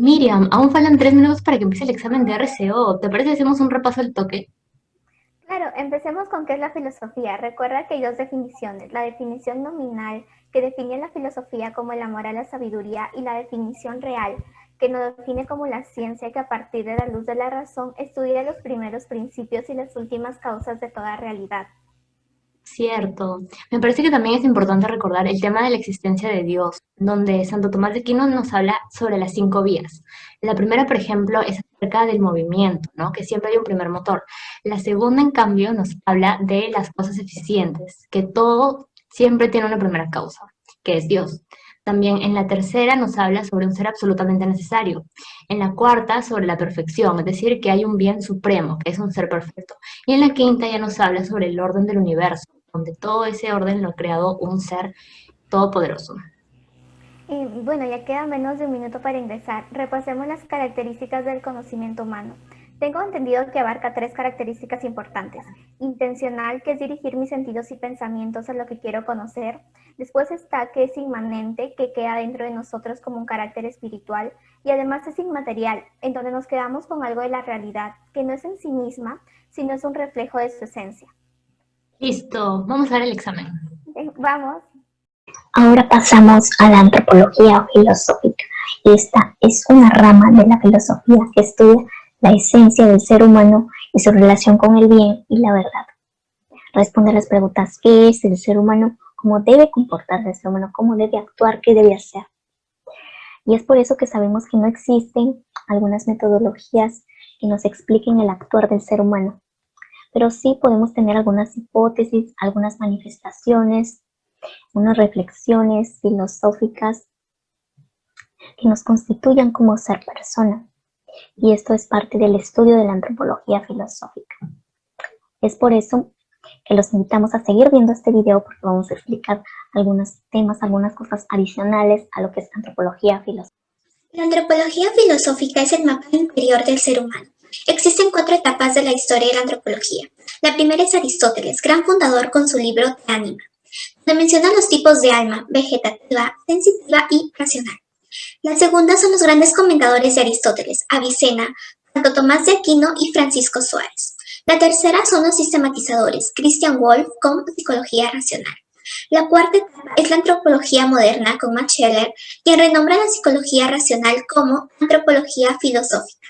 Miriam, aún faltan 3 minutos para que empiece el examen de RCO. ¿Te parece que hacemos un repaso al toque? Claro, empecemos con qué es la filosofía. Recuerda que hay dos definiciones, la definición nominal, que define la filosofía como el amor a la sabiduría, y la definición real, que nos define como la ciencia que a partir de la luz de la razón estudia los primeros principios y las últimas causas de toda realidad. Cierto. Me parece que también es importante recordar el tema de la existencia de Dios, donde Santo Tomás de Aquino nos habla sobre las 5 vías. La primera, por ejemplo, es acerca del movimiento, ¿no? Que siempre hay un primer motor. La segunda, en cambio, nos habla de las cosas eficientes, que todo siempre tiene una primera causa, que es Dios. También en la tercera nos habla sobre un ser absolutamente necesario. En la cuarta, sobre la perfección, es decir, que hay un bien supremo, que es un ser perfecto. Y en la quinta ya nos habla sobre el orden del universo, donde todo ese orden lo ha creado un ser todopoderoso. Bueno, ya queda menos de un minuto para ingresar. Repasemos las características del conocimiento humano. Tengo entendido que abarca tres características importantes. Intencional, que es dirigir mis sentidos y pensamientos a lo que quiero conocer. Después está que es inmanente, que queda dentro de nosotros como un carácter espiritual. Y además es inmaterial, en donde nos quedamos con algo de la realidad, que no es en sí misma, sino es un reflejo de su esencia. Listo, vamos a ver el examen. Vamos. Ahora pasamos a la antropología filosófica. Esta es una rama de la filosofía que estudia la esencia del ser humano y su relación con el bien y la verdad. Responde a las preguntas: ¿qué es el ser humano? ¿Cómo debe comportarse el ser humano? ¿Cómo debe actuar? ¿Qué debe hacer? Y es por eso que sabemos que no existen algunas metodologías que nos expliquen el actuar del ser humano, pero sí podemos tener algunas hipótesis, algunas manifestaciones, unas reflexiones filosóficas que nos constituyan como ser persona. Y esto es parte del estudio de la antropología filosófica. Es por eso que los invitamos a seguir viendo este video, porque vamos a explicar algunos temas, algunas cosas adicionales a lo que es antropología filosófica. La antropología filosófica es el mapa interior del ser humano. Existen 4 etapas de la historia de la antropología. La primera es Aristóteles, gran fundador, con su libro De Anima, donde menciona los tipos de alma: vegetativa, sensitiva y racional. La segunda son los grandes comentadores de Aristóteles: Avicena, Santo Tomás de Aquino y Francisco Suárez. La tercera son los sistematizadores: Christian Wolff con psicología racional. La cuarta etapa es la antropología moderna con Max Scheler, quien renombra la psicología racional como antropología filosófica.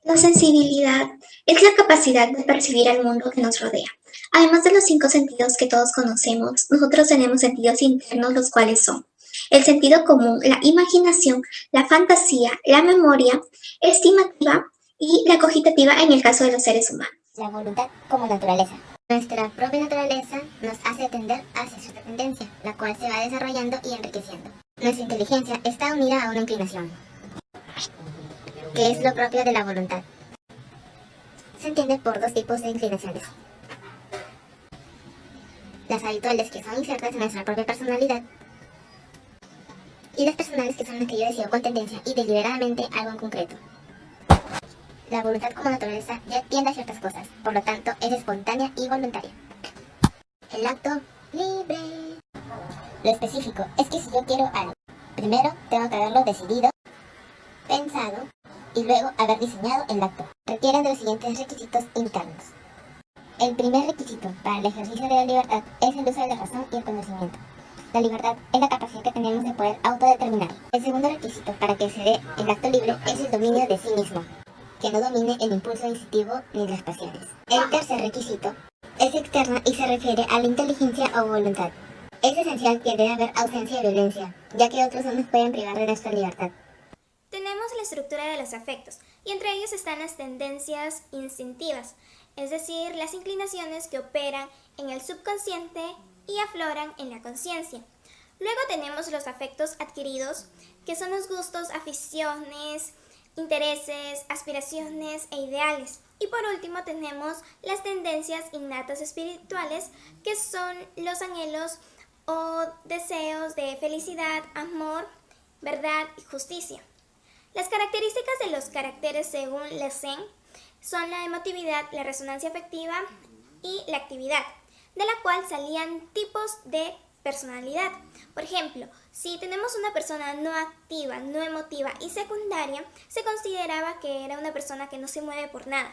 La sensibilidad es la capacidad de percibir el mundo que nos rodea. Además de los 5 sentidos que todos conocemos, nosotros tenemos sentidos internos, los cuales son el sentido común, la imaginación, la fantasía, la memoria, estimativa y la cogitativa en el caso de los seres humanos. La voluntad como naturaleza. Nuestra propia naturaleza nos hace tender hacia cierta tendencia, la cual se va desarrollando y enriqueciendo. Nuestra inteligencia está unida a una inclinación, que es lo propio de la voluntad. Se entiende por 2 tipos de inclinaciones: las habituales, que son insertas en nuestra propia personalidad, y las personales, que son las que yo decido con tendencia y deliberadamente algo en concreto. La voluntad como naturaleza ya tiende a ciertas cosas, por lo tanto es espontánea y voluntaria. El acto libre. Lo específico es que si yo quiero algo, primero tengo que haberlo decidido, pensado y luego haber diseñado el acto. Requieren de los siguientes requisitos internos. El primer requisito para el ejercicio de la libertad es el uso de la razón y el conocimiento. La libertad es la capacidad que tenemos de poder autodeterminar. El segundo requisito para que se dé el acto libre es el dominio de sí mismo, que no domine el impulso instintivo ni las pasiones. El tercer requisito es externo y se refiere a la inteligencia o voluntad. Es esencial que debe haber ausencia de violencia, ya que otros no nos pueden privar de nuestra libertad. Tenemos la estructura de los afectos, y entre ellos están las tendencias instintivas, es decir, las inclinaciones que operan en el subconsciente y afloran en la conciencia. Luego tenemos los afectos adquiridos, que son los gustos, aficiones, intereses, aspiraciones e ideales. Y por último tenemos las tendencias innatas espirituales, que son los anhelos o deseos de felicidad, amor, verdad y justicia. Las características de los caracteres según Lecen son la emotividad, la resonancia afectiva y la actividad, de la cual salían tipos de personalidad. Por ejemplo, si tenemos una persona no activa, no emotiva y secundaria, se consideraba que era una persona que no se mueve por nada.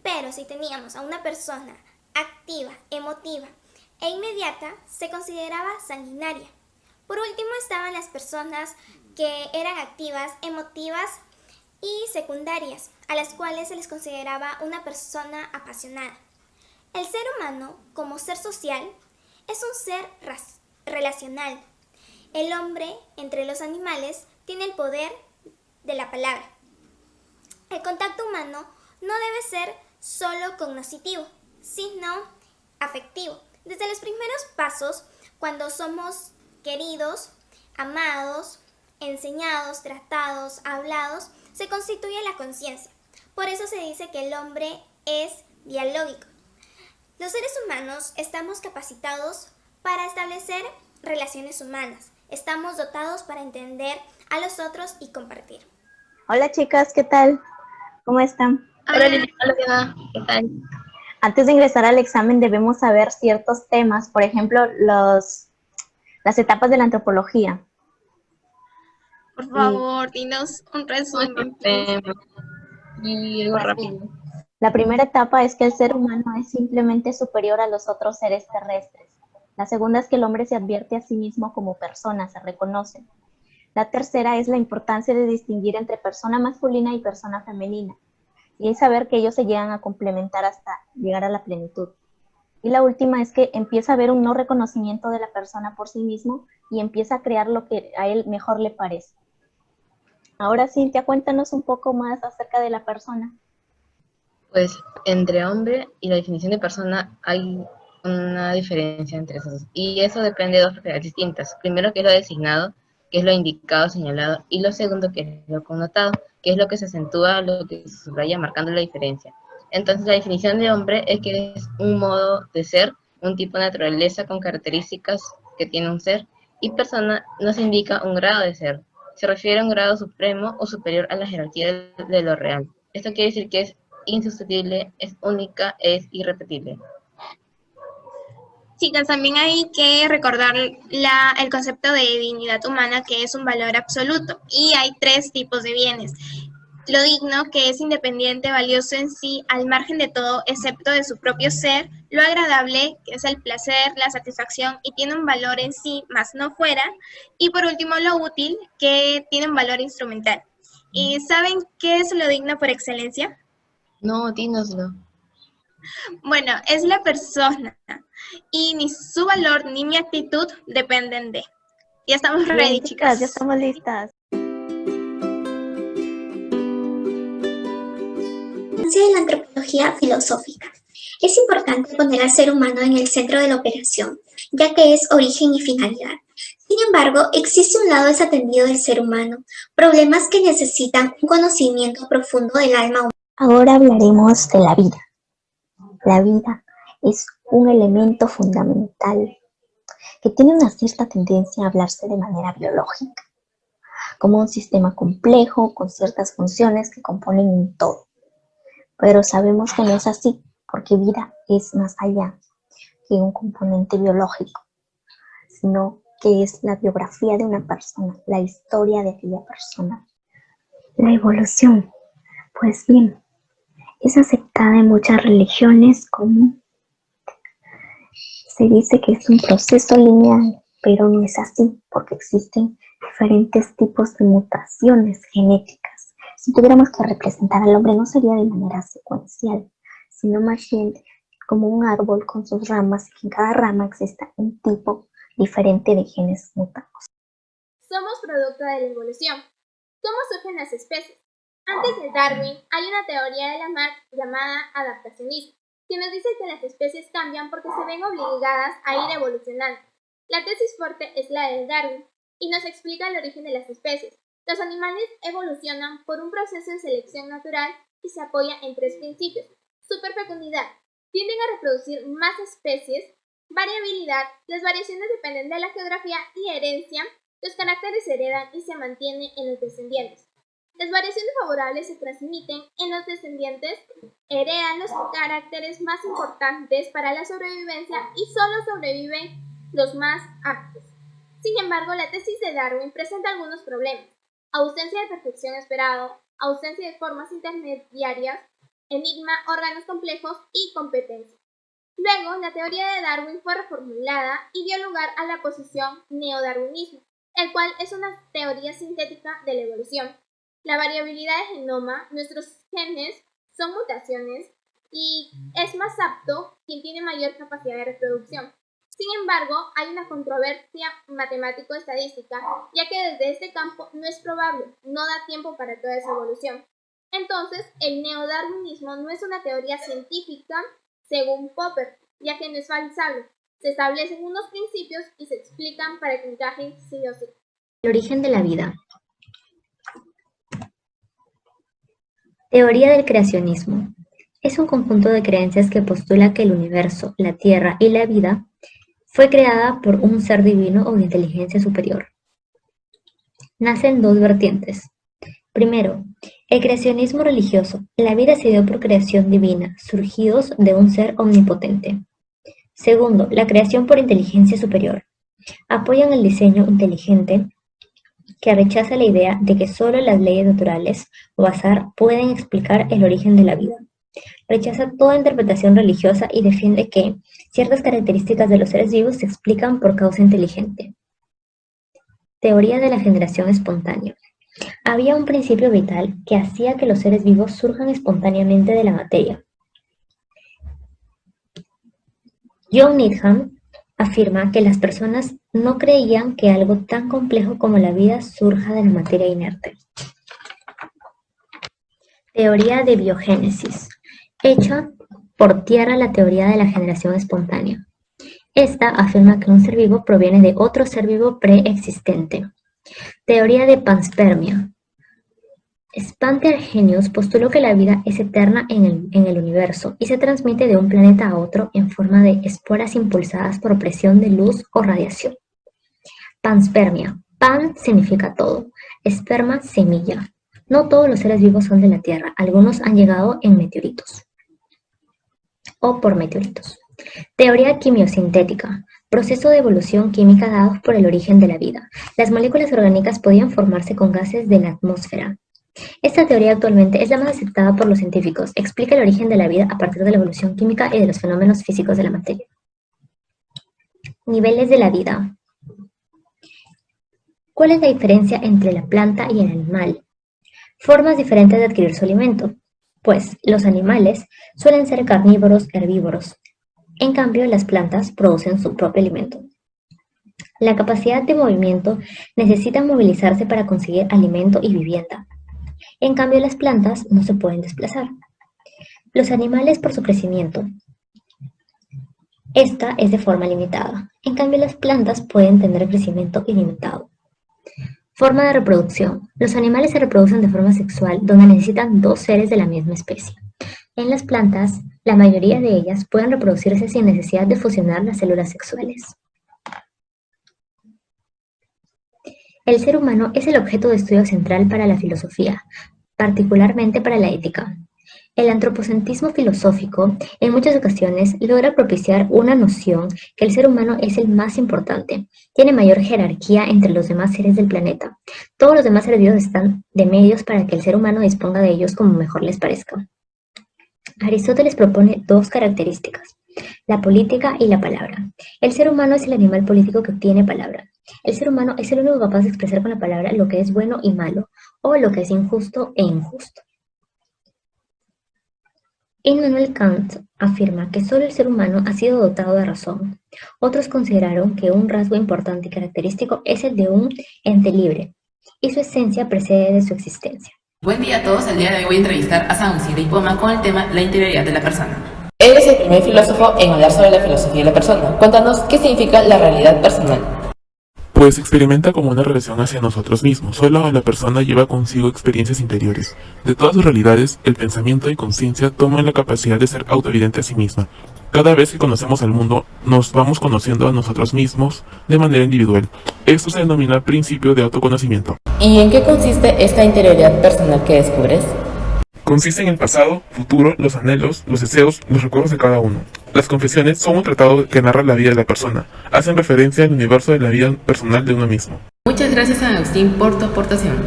Pero si teníamos a una persona activa, emotiva e inmediata, se consideraba sanguinaria. Por último estaban las personas que eran activas, emotivas y secundarias, a las cuales se les consideraba una persona apasionada. El ser humano, como ser social, es un ser relacional. El hombre, entre los animales, tiene el poder de la palabra. El contacto humano no debe ser solo cognoscitivo, sino afectivo. Desde los primeros pasos, cuando somos queridos, amados, enseñados, tratados, hablados, se constituye la conciencia. Por eso se dice que el hombre es dialógico. Los seres humanos estamos capacitados para establecer relaciones humanas. Estamos dotados para entender a los otros y compartir. Hola chicas, ¿qué tal? ¿Cómo están? Hola Lili, hola Diana, ¿qué tal? Antes de ingresar al examen debemos saber ciertos temas, por ejemplo, las etapas de la antropología. Por favor, dinos un resumen. Y algo rápido. La primera etapa es que el ser humano es simplemente superior a los otros seres terrestres. La segunda es que el hombre se advierte a sí mismo como persona, se reconoce. La tercera es la importancia de distinguir entre persona masculina y persona femenina. Y es saber que ellos se llegan a complementar hasta llegar a la plenitud. Y la última es que empieza a haber un no reconocimiento de la persona por sí mismo y empieza a crear lo que a él mejor le parece. Ahora, Cintia, cuéntanos un poco más acerca de la persona. Pues entre hombre y la definición de persona hay una diferencia entre esos dos. Y eso depende de dos propiedades distintas. Primero, que es lo designado, que es lo indicado, señalado, y lo segundo, que es lo connotado, que es lo que se acentúa, lo que se subraya, marcando la diferencia. Entonces, la definición de hombre es que es un modo de ser, un tipo de naturaleza con características que tiene un ser, y persona nos indica un grado de ser. Se refiere a un grado supremo o superior a la jerarquía de lo real. Esto quiere decir que es insustituible, es única, es irrepetible. Chicas, también hay que recordar el concepto de dignidad humana, que es un valor absoluto, y hay 3 tipos de bienes. Lo digno, que es independiente, valioso en sí, al margen de todo, excepto de su propio ser. Lo agradable, que es el placer, la satisfacción, y tiene un valor en sí, mas no fuera. Y por último, lo útil, que tiene un valor instrumental. ¿Y saben qué es lo digno por excelencia? No, dínoslo. Bueno, es la persona, y ni su valor ni mi actitud dependen de. Ya estamos ready, chicas. Ya estamos listas. De la antropología filosófica. Es importante poner al ser humano en el centro de la operación, ya que es origen y finalidad. Sin embargo, existe un lado desatendido del ser humano, problemas que necesitan un conocimiento profundo del alma humana. Ahora hablaremos de la vida. La vida es un elemento fundamental que tiene una cierta tendencia a hablarse de manera biológica, como un sistema complejo con ciertas funciones que componen un todo. Pero sabemos que no es así, porque vida es más allá que un componente biológico, sino que es la biografía de una persona, la historia de aquella persona. La evolución, pues bien, es aceptada en muchas religiones como se dice que es un proceso lineal, pero no es así, porque existen diferentes tipos de mutaciones genéticas. Si tuviéramos que representar al hombre, no sería de manera secuencial, sino más bien como un árbol con sus ramas, y que en cada rama exista un tipo diferente de genes mutados. Somos producto de la evolución. ¿Cómo surgen las especies? Antes de Darwin, hay una teoría de Lamarck llamada adaptacionismo, que nos dice que las especies cambian porque se ven obligadas a ir evolucionando. La tesis fuerte es la de Darwin, y nos explica el origen de las especies. Los animales evolucionan por un proceso de selección natural y se apoya en 3 principios. Superfecundidad. Tienden a reproducir más especies. Variabilidad. Las variaciones dependen de la geografía y herencia. Los caracteres se heredan y se mantienen en los descendientes. Las variaciones favorables se transmiten en los descendientes, heredan los caracteres más importantes para la sobrevivencia y solo sobreviven los más aptos. Sin embargo, la tesis de Darwin presenta algunos problemas: ausencia de perfección esperado, ausencia de formas intermediarias, enigma, órganos complejos y competencia. Luego, la teoría de Darwin fue reformulada y dio lugar a la posición neodarwinismo, el cual es una teoría sintética de la evolución. La variabilidad de genoma, nuestros genes son mutaciones y es más apto quien tiene mayor capacidad de reproducción. Sin embargo, hay una controversia matemático-estadística, ya que desde este campo no es probable, no da tiempo para toda esa evolución. Entonces, el neodarwinismo no es una teoría científica según Popper, ya que no es falsable. Se establecen unos principios y se explican para que encajen sí o sí. El origen de la vida. Teoría del creacionismo. Es un conjunto de creencias que postula que el universo, la Tierra y la vida fue creada por un ser divino o de inteligencia superior. Nacen dos vertientes. Primero, el creacionismo religioso. La vida se dio por creación divina, surgidos de un ser omnipotente. Segundo, la creación por inteligencia superior. Apoyan el diseño inteligente que rechaza la idea de que solo las leyes naturales o azar pueden explicar el origen de la vida. Rechaza toda interpretación religiosa y defiende que ciertas características de los seres vivos se explican por causa inteligente. Teoría de la generación espontánea. Había un principio vital que hacía que los seres vivos surjan espontáneamente de la materia. John Needham afirma que las personas no creían que algo tan complejo como la vida surja de la materia inerte. Teoría de biogénesis. Hecha por tierra la teoría de la generación espontánea. Esta afirma que un ser vivo proviene de otro ser vivo preexistente. Teoría de panspermia. Spencer Arrhenius postuló que la vida es eterna en el universo y se transmite de un planeta a otro en forma de esporas impulsadas por presión de luz o radiación. Panspermia. Pan significa todo. Esperma, semilla. No todos los seres vivos son de la Tierra. Algunos han llegado en meteoritos o por meteoritos. Teoría quimiosintética. Proceso de evolución química dado por el origen de la vida. Las moléculas orgánicas podían formarse con gases de la atmósfera. Esta teoría actualmente es la más aceptada por los científicos. Explica el origen de la vida a partir de la evolución química y de los fenómenos físicos de la materia. Niveles de la vida. ¿Cuál es la diferencia entre la planta y el animal? Formas diferentes de adquirir su alimento. Pues los animales suelen ser carnívoros, herbívoros. En cambio, las plantas producen su propio alimento. La capacidad de movimiento necesita movilizarse para conseguir alimento y vivienda. En cambio, las plantas no se pueden desplazar. Los animales por su crecimiento. Esta es de forma limitada. En cambio, las plantas pueden tener crecimiento ilimitado. Forma de reproducción. Los animales se reproducen de forma sexual, donde necesitan dos seres de la misma especie. En las plantas, la mayoría de ellas pueden reproducirse sin necesidad de fusionar las células sexuales. El ser humano es el objeto de estudio central para la filosofía, particularmente para la ética. El antropocentrismo filosófico, en muchas ocasiones, logra propiciar una noción que el ser humano es el más importante, tiene mayor jerarquía entre los demás seres del planeta. Todos los demás seres vivos están de medios para que el ser humano disponga de ellos como mejor les parezca. Aristóteles propone dos características: la política y la palabra. El ser humano es el animal político que tiene palabra. El ser humano es el único capaz de expresar con la palabra lo que es bueno y malo, o lo que es injusto e injusto. Immanuel Kant afirma que solo el ser humano ha sido dotado de razón. Otros consideraron que un rasgo importante y característico es el de un ente libre, y su esencia precede de su existencia. Buen día a todos, el día de hoy voy a entrevistar a Sauncy de Ipoma con el tema la interioridad de la persona. Él es el primer filósofo en hablar sobre la filosofía de la persona. Cuéntanos qué significa la realidad personal. Pues experimenta como una relación hacia nosotros mismos. Solo la persona lleva consigo experiencias interiores. De todas sus realidades, el pensamiento y conciencia toman la capacidad de ser autoevidente a sí misma. Cada vez que conocemos al mundo, nos vamos conociendo a nosotros mismos de manera individual. Esto se denomina principio de autoconocimiento. ¿Y en qué consiste esta interioridad personal que descubres? Consiste en el pasado, futuro, los anhelos, los deseos, los recuerdos de cada uno. Las confesiones son un tratado que narra la vida de la persona, hacen referencia al universo de la vida personal de uno mismo. Muchas gracias a Agustín por tu aportación.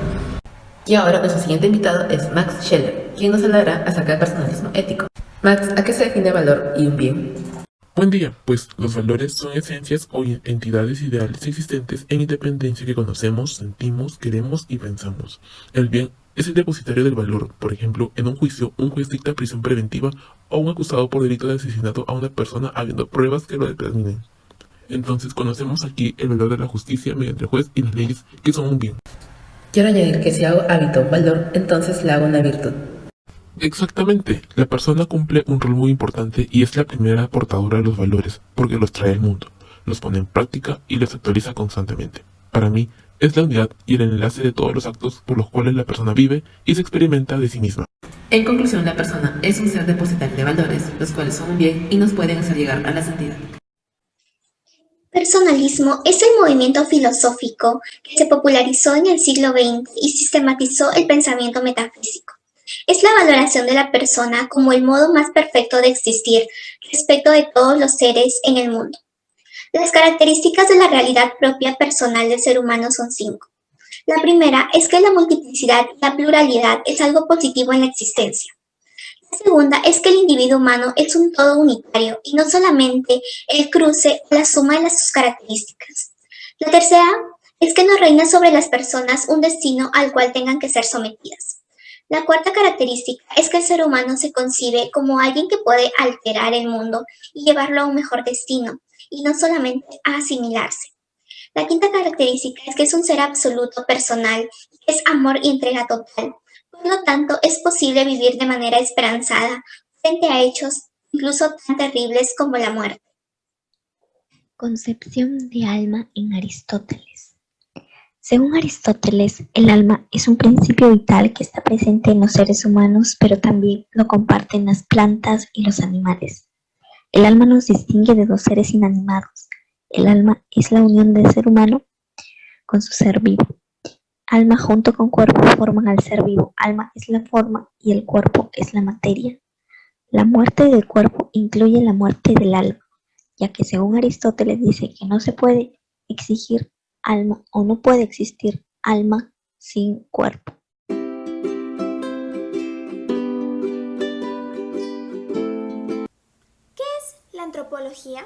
Y ahora nuestro siguiente invitado es Max Scheller, quien nos hablará acerca del personalismo ético. Max, ¿a qué se define valor y un bien? Buen día, pues los valores son esencias o entidades ideales existentes en independencia que conocemos, sentimos, queremos y pensamos. El bien es el depositario del valor. Por ejemplo, en un juicio, un juez dicta prisión preventiva a un acusado por delito de asesinato a una persona habiendo pruebas que lo determinen. Entonces conocemos aquí el valor de la justicia mediante el juez y las leyes que son un bien. Quiero añadir que si hago hábito un valor, entonces la hago una virtud. Exactamente, la persona cumple un rol muy importante y es la primera portadora de los valores, porque los trae al mundo, los pone en práctica y los actualiza constantemente. Para mí, es la unidad y el enlace de todos los actos por los cuales la persona vive y se experimenta de sí misma. En conclusión, la persona es un ser depositario de valores, los cuales son un bien y nos pueden hacer llegar a la santidad. Personalismo es el movimiento filosófico que se popularizó en el siglo XX y sistematizó el pensamiento metafísico. Es la valoración de la persona como el modo más perfecto de existir respecto de todos los seres en el mundo. Las características de la realidad propia personal del ser humano son 5. La primera es que la multiplicidad y la pluralidad es algo positivo en la existencia. La segunda es que el individuo humano es un todo unitario y no solamente el cruce o la suma de sus características. La tercera es que no reina sobre las personas un destino al cual tengan que ser sometidas. La cuarta característica es que el ser humano se concibe como alguien que puede alterar el mundo y llevarlo a un mejor destino, y no solamente a asimilarse. La quinta característica es que es un ser absoluto, personal, es amor y entrega total. Por lo tanto, es posible vivir de manera esperanzada frente a hechos incluso tan terribles como la muerte. Concepción de alma en Aristóteles. Según Aristóteles, el alma es un principio vital que está presente en los seres humanos, pero también lo comparten las plantas y los animales. El alma nos distingue de los seres inanimados. El alma es la unión del ser humano con su ser vivo. Alma junto con cuerpo forman al ser vivo. Alma es la forma y el cuerpo es la materia. La muerte del cuerpo incluye la muerte del alma, ya que según Aristóteles dice que no se puede exigir alma o no puede existir alma sin cuerpo. ¿Qué es la antropología?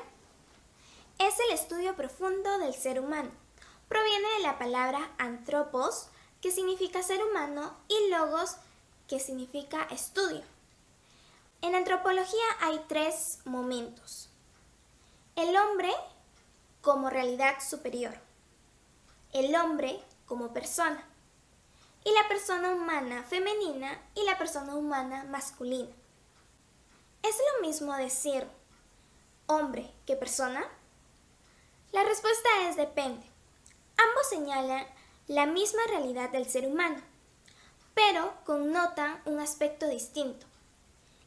Es el estudio profundo del ser humano. Proviene de la palabra anthropos, que significa ser humano, y logos, que significa estudio. En antropología hay 3 momentos. El hombre como realidad superior, el hombre como persona, y la persona humana femenina y la persona humana masculina. ¿Es lo mismo decir hombre que persona? La respuesta es depende. Ambos señalan la misma realidad del ser humano, pero connotan un aspecto distinto.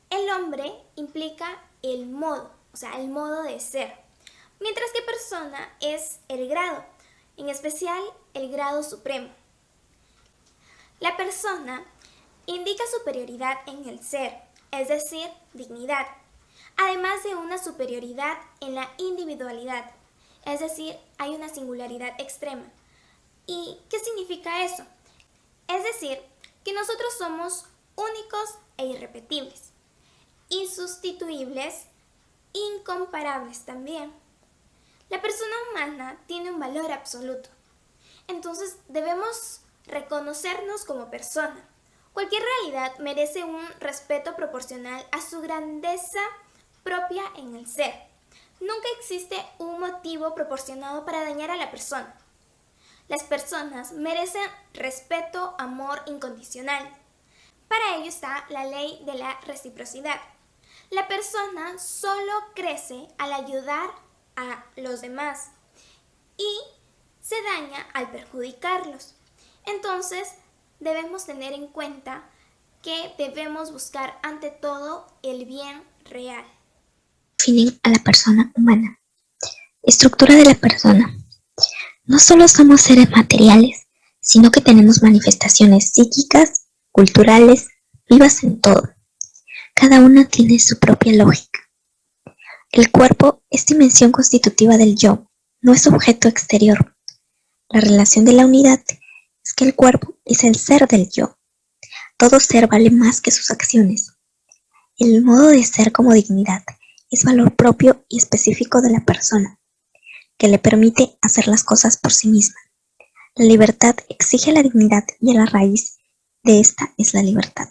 El hombre implica el modo, o sea, el modo de ser, mientras que persona es el grado, en especial el grado supremo. La persona indica superioridad en el ser, es decir, dignidad, además de una superioridad en la individualidad, es decir, hay una singularidad extrema. ¿Y qué significa eso? Es decir, que nosotros somos únicos e irrepetibles, insustituibles, incomparables también. La persona humana tiene un valor absoluto, entonces debemos reconocernos como persona. Cualquier realidad merece un respeto proporcional a su grandeza propia en el ser. Nunca existe un motivo proporcionado para dañar a la persona. Las personas merecen respeto, amor incondicional. Para ello está la ley de la reciprocidad. La persona solo crece al ayudar a los demás y se daña al perjudicarlos. Entonces, debemos tener en cuenta que debemos buscar ante todo el bien real. Definen a la persona humana. Estructura de la persona. No solo somos seres materiales, sino que tenemos manifestaciones psíquicas, culturales, vivas en todo. Cada una tiene su propia lógica. El cuerpo es dimensión constitutiva del yo, no es objeto exterior. La relación de la unidad es que el cuerpo es el ser del yo. Todo ser vale más que sus acciones. El modo de ser como dignidad es valor propio y específico de la persona, que le permite hacer las cosas por sí misma. La libertad exige la dignidad y a la raíz de esta es la libertad,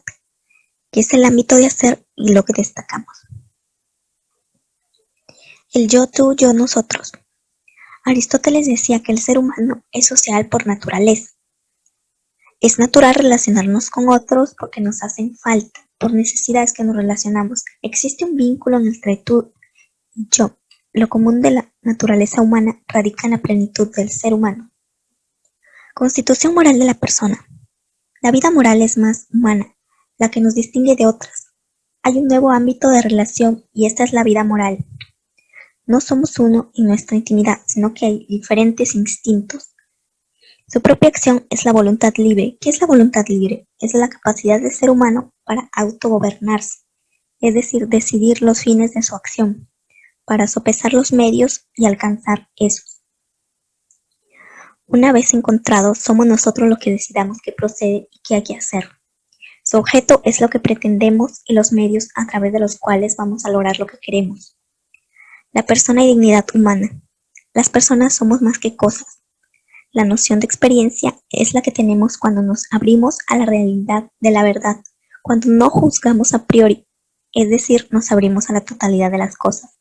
que es el ámbito de hacer y lo que destacamos. El yo, tú, yo, nosotros. Aristóteles decía que el ser humano es social por naturaleza. Es natural relacionarnos con otros porque nos hacen falta, por necesidades que nos relacionamos. Existe un vínculo entre tú y yo. Lo común de la naturaleza humana radica en la plenitud del ser humano. Constitución moral de la persona. La vida moral es más humana, la que nos distingue de otras. Hay un nuevo ámbito de relación y esta es la vida moral. No somos uno en nuestra intimidad, sino que hay diferentes instintos. Su propia acción es la voluntad libre. ¿Qué es la voluntad libre? Es la capacidad del ser humano para autogobernarse, es decir, decidir los fines de su acción, para sopesar los medios y alcanzar esos. Una vez encontrados, somos nosotros los que decidamos qué procede y qué hay que hacer. Su objeto es lo que pretendemos y los medios a través de los cuales vamos a lograr lo que queremos. La persona y dignidad humana. Las personas somos más que cosas. La noción de experiencia es la que tenemos cuando nos abrimos a la realidad de la verdad, cuando no juzgamos a priori, es decir, nos abrimos a la totalidad de las cosas.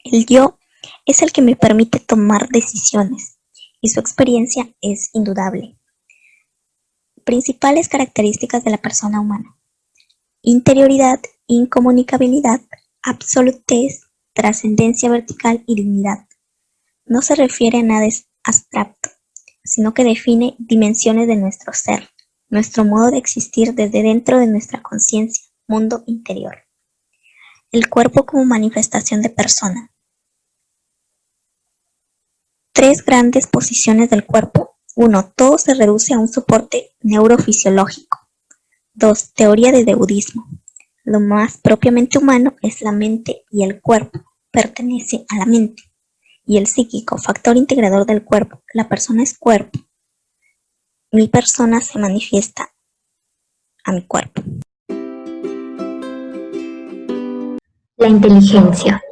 El yo es el que me permite tomar decisiones y su experiencia es indudable. Principales características de la persona humana: interioridad, incomunicabilidad, absolutez, trascendencia vertical y dignidad. No se refiere a nada abstracto, sino que define dimensiones de nuestro ser, nuestro modo de existir desde dentro de nuestra conciencia, mundo interior. El cuerpo como manifestación de persona. 3 grandes posiciones del cuerpo. 1. Todo se reduce a un soporte neurofisiológico. 2. Teoría de budismo. Lo más propiamente humano es la mente y el cuerpo pertenece a la mente. Y el psíquico, factor integrador del cuerpo. La persona es cuerpo. Mi persona se manifiesta a mi cuerpo. La inteligencia.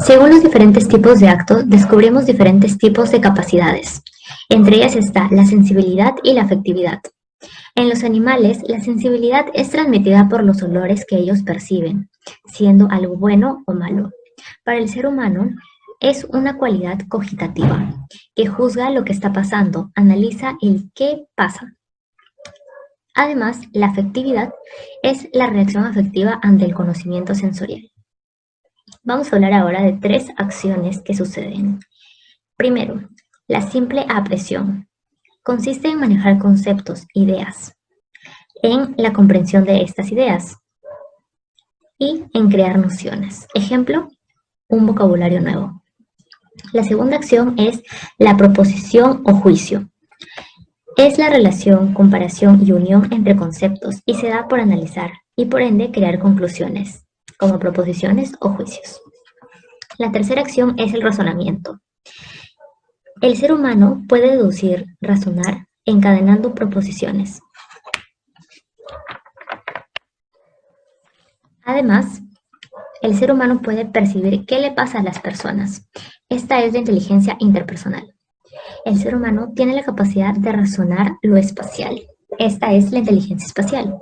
Según los diferentes tipos de actos, descubrimos diferentes tipos de capacidades. Entre ellas está la sensibilidad y la afectividad. En los animales, la sensibilidad es transmitida por los olores que ellos perciben, siendo algo bueno o malo. Para el ser humano, es una cualidad cogitativa, que juzga lo que está pasando, analiza el qué pasa. Además, la afectividad es la reacción afectiva ante el conocimiento sensorial. Vamos a hablar ahora de 3 acciones que suceden. Primero, la simple apreciación. Consiste en manejar conceptos, ideas, en la comprensión de estas ideas y en crear nociones. Ejemplo, un vocabulario nuevo. La segunda acción es la proposición o juicio. Es la relación, comparación y unión entre conceptos y se da por analizar y por ende crear conclusiones, como proposiciones o juicios. La tercera acción es el razonamiento. El ser humano puede deducir, razonar, encadenando proposiciones. Además, el ser humano puede percibir qué le pasa a las personas. Esta es la inteligencia interpersonal. El ser humano tiene la capacidad de razonar lo espacial. Esta es la inteligencia espacial.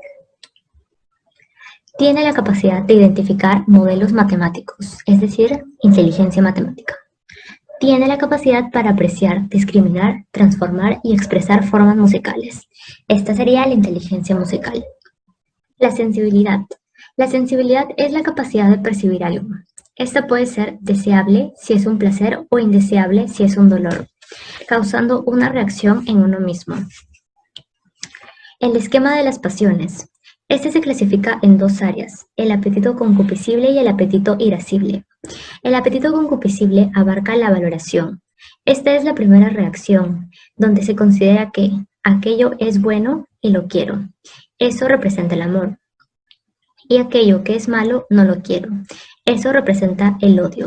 Tiene la capacidad de identificar modelos matemáticos, es decir, inteligencia matemática. Tiene la capacidad para apreciar, discriminar, transformar y expresar formas musicales. Esta sería la inteligencia musical. La sensibilidad. La sensibilidad es la capacidad de percibir algo. Esta puede ser deseable si es un placer o indeseable si es un dolor, causando una reacción en uno mismo. El esquema de las pasiones. Este se clasifica en 2 áreas, el apetito concupiscible y el apetito irascible. El apetito concupiscible abarca la valoración. Esta es la primera reacción, donde se considera que aquello es bueno y lo quiero. Eso representa el amor. Y aquello que es malo, no lo quiero. Eso representa el odio.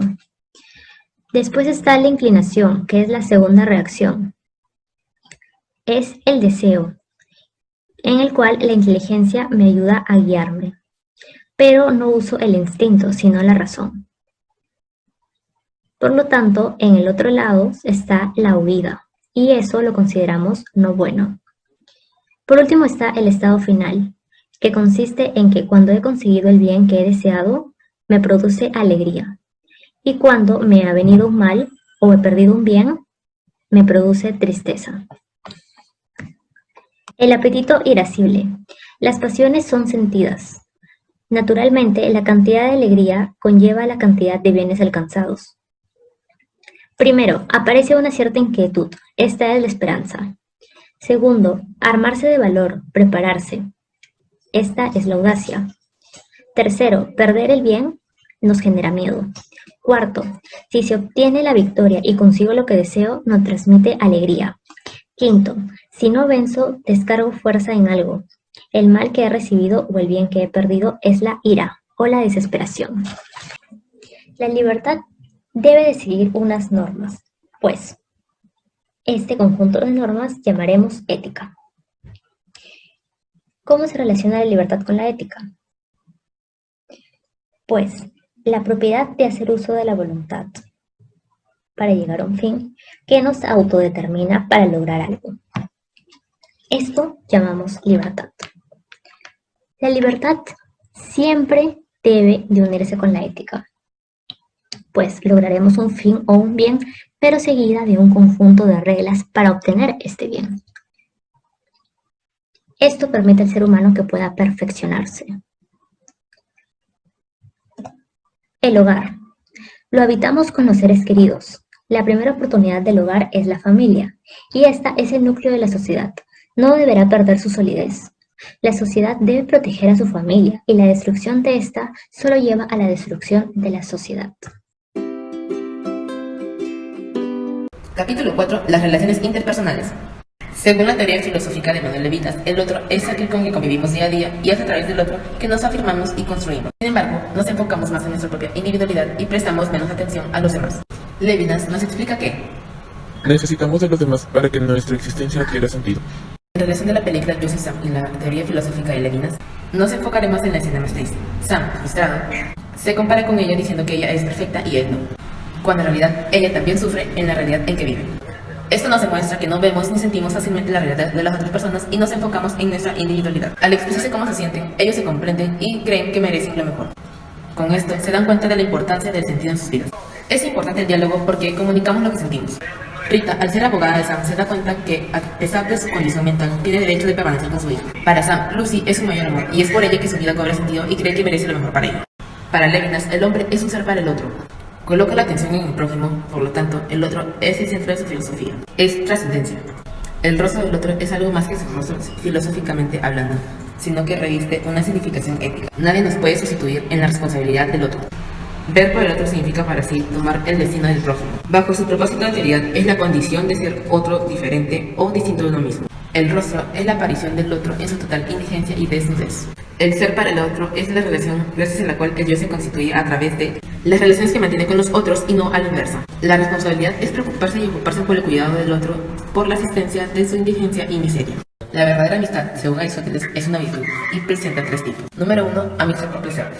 Después está la inclinación, que es la segunda reacción. Es el deseo, en el cual la inteligencia me ayuda a guiarme, pero no uso el instinto, sino la razón. Por lo tanto, en el otro lado está la huida, y eso lo consideramos no bueno. Por último está el estado final, que consiste en que cuando he conseguido el bien que he deseado, me produce alegría, y cuando me ha venido un mal o he perdido un bien, me produce tristeza. El apetito irascible. Las pasiones son sentidas. Naturalmente, la cantidad de alegría conlleva la cantidad de bienes alcanzados. Primero, aparece una cierta inquietud. Esta es la esperanza. Segundo, armarse de valor, prepararse. Esta es la audacia. Tercero, perder el bien nos genera miedo. Cuarto, si se obtiene la victoria y consigo lo que deseo, nos transmite alegría. Quinto, si no venzo, descargo fuerza en algo. El mal que he recibido o el bien que he perdido es la ira o la desesperación. La libertad debe de seguir unas normas, pues este conjunto de normas llamaremos ética. ¿Cómo se relaciona la libertad con la ética? Pues la propiedad de hacer uso de la voluntad para llegar a un fin que nos autodetermina para lograr algo. Esto llamamos libertad. La libertad siempre debe de unirse con la ética, pues lograremos un fin o un bien, pero seguida de un conjunto de reglas para obtener este bien. Esto permite al ser humano que pueda perfeccionarse. El hogar. Lo habitamos con los seres queridos. La primera oportunidad del hogar es la familia, y esta es el núcleo de la sociedad. No deberá perder su solidez. La sociedad debe proteger a su familia, y la destrucción de esta solo lleva a la destrucción de la sociedad. Capítulo 4. Las relaciones interpersonales. Según la teoría filosófica de Manuel Levinas, el otro es aquel con que convivimos día a día y es a través del otro que nos afirmamos y construimos. Sin embargo, nos enfocamos más en nuestra propia individualidad y prestamos menos atención a los demás. Levinas nos explica que necesitamos de los demás para que nuestra existencia adquiera sentido. En relación de la película Yo soy Sam y la teoría filosófica de Levinas, nos enfocaremos en la escena más triste. Sam, frustrado, se compara con ella diciendo que ella es perfecta y él no, cuando en realidad ella también sufre en la realidad en que vive. Esto nos demuestra que no vemos ni sentimos fácilmente la realidad de las otras personas y nos enfocamos en nuestra individualidad. Al expresarse cómo se sienten, ellos se comprenden y creen que merecen lo mejor. Con esto se dan cuenta de la importancia del sentido en sus vidas. Es importante el diálogo porque comunicamos lo que sentimos. Rita, al ser abogada de Sam, se da cuenta que, a pesar de su condición mental, tiene derecho de permanecer con su hija. Para Sam, Lucy es su mayor amor y es por ella que su vida cobra sentido y cree que merece lo mejor para ella. Para Levinas, el hombre es un ser para el otro. Coloca la atención en el prójimo, por lo tanto, el otro es el centro de su filosofía. Es trascendencia. El rostro del otro es algo más que su rostro filosóficamente hablando, sino que reviste una significación ética. Nadie nos puede sustituir en la responsabilidad del otro. Ver por el otro significa para sí tomar el destino del prójimo. Bajo su propósito de alteridad es la condición de ser otro diferente o distinto de uno mismo. El rostro es la aparición del otro en su total indigencia y desnudez. El ser para el otro es la relación gracias a la cual el yo se constituye a través de las relaciones que mantiene con los otros y no a la inversa. La responsabilidad es preocuparse y ocuparse por el cuidado del otro, por la asistencia de su indigencia y miseria. La verdadera amistad, según Aristóteles, es una virtud y presenta tres tipos. Número 1, amistad por placer.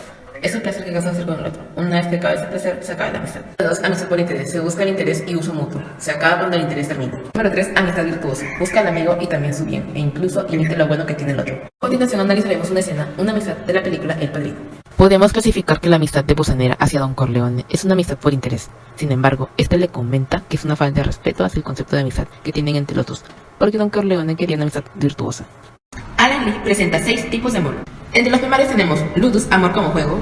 Es el placer que vas a hacer con el otro. Una vez que acaba ese placer, se acaba la amistad. 2, amistad por interés. Se busca el interés y uso mutuo. Se acaba cuando el interés termina. Número 3, amistad virtuosa. Busca al amigo y también su bien, e incluso imite lo bueno que tiene el otro. A continuación analizaremos una escena, una amistad de la película El Padrino. Podemos clasificar que la amistad de Busanera hacia Don Corleone es una amistad por interés. Sin embargo, este le comenta que es una falta de respeto hacia el concepto de amistad que tienen entre los dos, porque Don Corleone quería una amistad virtuosa. Alan Lee presenta 6 tipos de amor. Entre los primarios tenemos Ludus, amor como juego,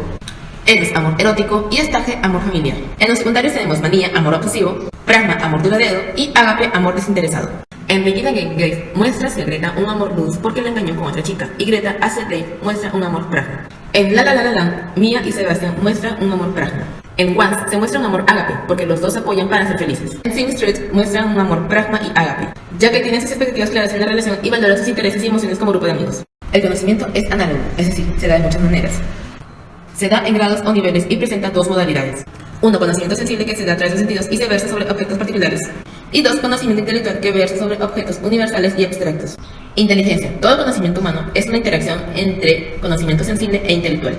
Eros, amor erótico, y Estage, amor familiar. En los secundarios tenemos Manía, amor obsesivo, Pragma, amor duradero, y Ágape, amor desinteresado. En Regina Geigels muestra hacia Greta un amor Ludus porque la engañó con otra chica, y Greta hacia Dave muestra un amor Pragma. En La La La La Land, Mia y Sebastián muestran un amor Pragma. En Once se muestra un amor Ágape, porque los dos se apoyan para ser felices. En Sing Street muestran un amor Pragma y Ágape, ya que tienen sus expectativas claras en la relación y valoran sus intereses y emociones como grupo de amigos. El conocimiento es análogo, es decir, se da de muchas maneras. Se da en grados o niveles y presenta dos modalidades. Uno, conocimiento sensible, que se da a través de sentidos y se versa sobre objetos particulares. Y dos, conocimiento intelectual, que versa sobre objetos universales y abstractos. Inteligencia. Todo conocimiento humano es una interacción entre conocimiento sensible e intelectual.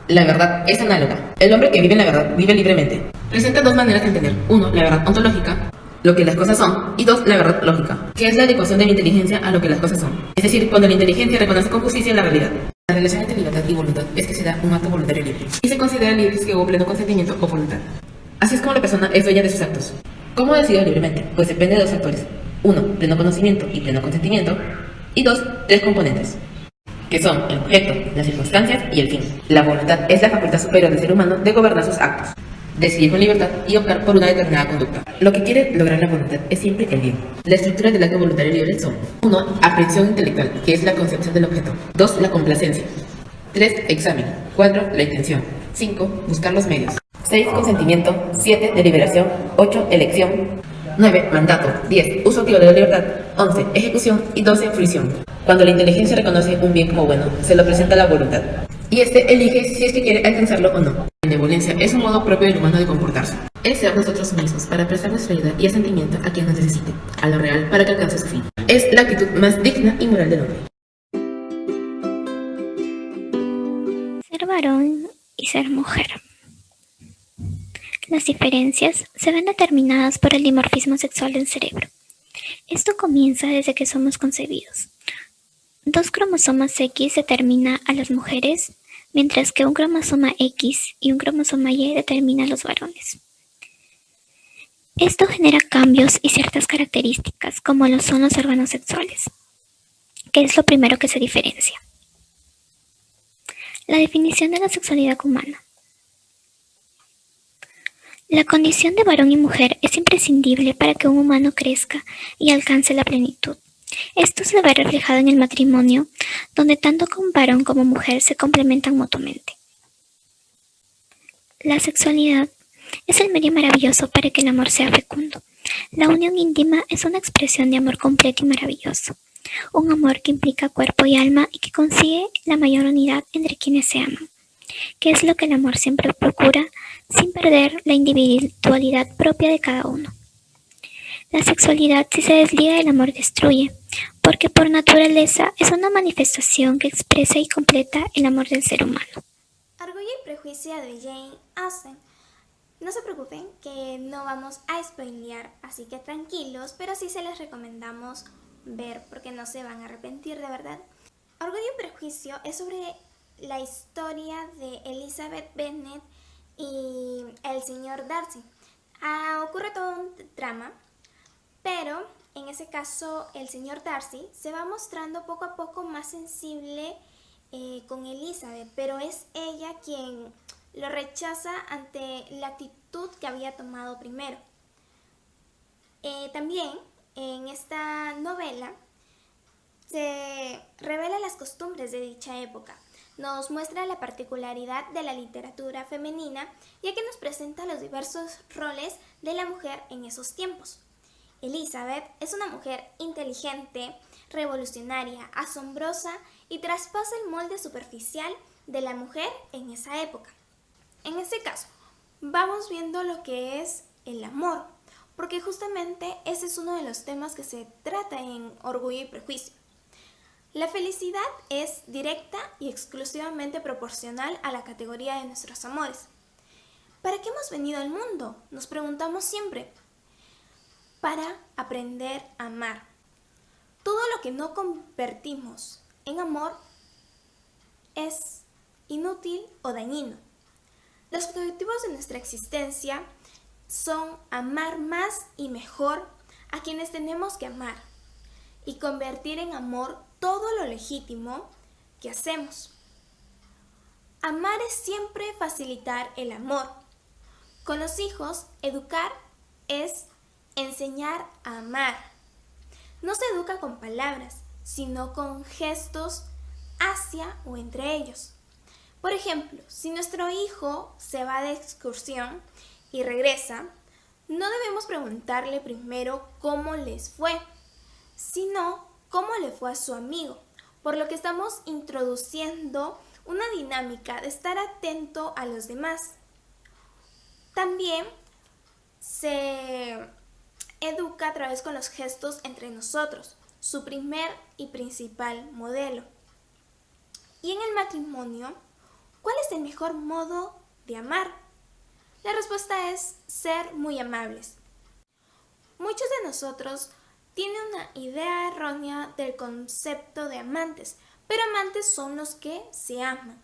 La verdad es análoga. El hombre que vive en la verdad vive libremente. Presenta dos maneras de entender. Uno, la verdad ontológica, lo que las cosas son, y dos, la verdad lógica, que es la adecuación de la inteligencia a lo que las cosas son. Es decir, cuando la inteligencia reconoce con justicia la realidad. La relación entre libertad y voluntad es que se da un acto voluntario libre, y se considera libre si hubo pleno consentimiento o voluntad. Así es como la persona es dueña de sus actos. ¿Cómo decido libremente? Pues depende de dos factores. Uno, pleno conocimiento y pleno consentimiento, y dos, tres componentes, que son el objeto, las circunstancias y el fin. La voluntad es la facultad superior del ser humano de gobernar sus actos, decidir con libertad y optar por una determinada conducta. Lo que quiere lograr la voluntad es siempre el bien. La estructura del acto voluntario libre son: 1. Aprehensión intelectual, que es la concepción del objeto. 2. La complacencia. 3. Examen. 4. La intención. 5. Buscar los medios. 6. Consentimiento. 7. Deliberación. 8. Elección. 9. Mandato. 10. Uso activo de la libertad. 11. Ejecución. Y 12. Fruición. Cuando la inteligencia reconoce un bien como bueno, se lo presenta a la voluntad, y este elige si es que quiere alcanzarlo o no. La benevolencia es un modo propio del humano de comportarse. Es ser nosotros mismos para prestar nuestra ayuda y asentimiento a quien nos necesite, a lo real para que alcance su fin. Es la actitud más digna y moral del hombre. Ser varón y ser mujer. Las diferencias se ven determinadas por el dimorfismo sexual del cerebro. Esto comienza desde que somos concebidos. 2 cromosomas X determina a las mujeres, mientras que un cromosoma X y un cromosoma Y determina a los varones. Esto genera cambios y ciertas características, como lo son los órganos sexuales, que es lo primero que se diferencia. La definición de la sexualidad humana. La condición de varón y mujer es imprescindible para que un humano crezca y alcance la plenitud. Esto se ve reflejado en el matrimonio, donde tanto con varón como mujer se complementan mutuamente. La sexualidad es el medio maravilloso para que el amor sea fecundo. La unión íntima es una expresión de amor completo y maravilloso. Un amor que implica cuerpo y alma y que consigue la mayor unidad entre quienes se aman, que es lo que el amor siempre procura, sin perder la individualidad propia de cada uno. La sexualidad, si se desliga del amor, destruye, porque por naturaleza es una manifestación que expresa y completa el amor del ser humano. Orgullo y prejuicio de Jane Austen. No se preocupen que no vamos a spoilear, así que tranquilos, pero sí se les recomendamos ver porque no se van a arrepentir de verdad. Orgullo y prejuicio es sobre la historia de Elizabeth Bennet y el señor Darcy. Ocurre todo un drama, pero en ese caso el señor Darcy se va mostrando poco a poco más sensible con Elizabeth, pero es ella quien lo rechaza ante la actitud que había tomado primero. También en esta novela se revelan las costumbres de dicha época. Nos muestra la particularidad de la literatura femenina, ya que nos presenta los diversos roles de la mujer en esos tiempos. Elizabeth es una mujer inteligente, revolucionaria, asombrosa y traspasa el molde superficial de la mujer en esa época. En este caso, vamos viendo lo que es el amor, porque justamente ese es uno de los temas que se trata en Orgullo y Prejuicio. La felicidad es directa y exclusivamente proporcional a la categoría de nuestros amores. ¿Para qué hemos venido al mundo? Nos preguntamos siempre. Para aprender a amar. Todo lo que no convertimos en amor es inútil o dañino. Los objetivos de nuestra existencia son amar más y mejor a quienes tenemos que amar y convertir en amor todo lo legítimo que hacemos. Amar es siempre facilitar el amor. Con los hijos, educar es enseñar a amar. No se educa con palabras, sino con gestos hacia o entre ellos. Por ejemplo, si nuestro hijo se va de excursión y regresa, no debemos preguntarle primero cómo les fue, sino cómo le fue a su amigo, por lo que estamos introduciendo una dinámica de estar atento a los demás. También se educa a través con los gestos entre nosotros, su primer y principal modelo. Y en el matrimonio, ¿cuál es el mejor modo de amar? La respuesta es ser muy amables. Muchos de nosotros tienen una idea errónea del concepto de amantes, pero amantes son los que se aman.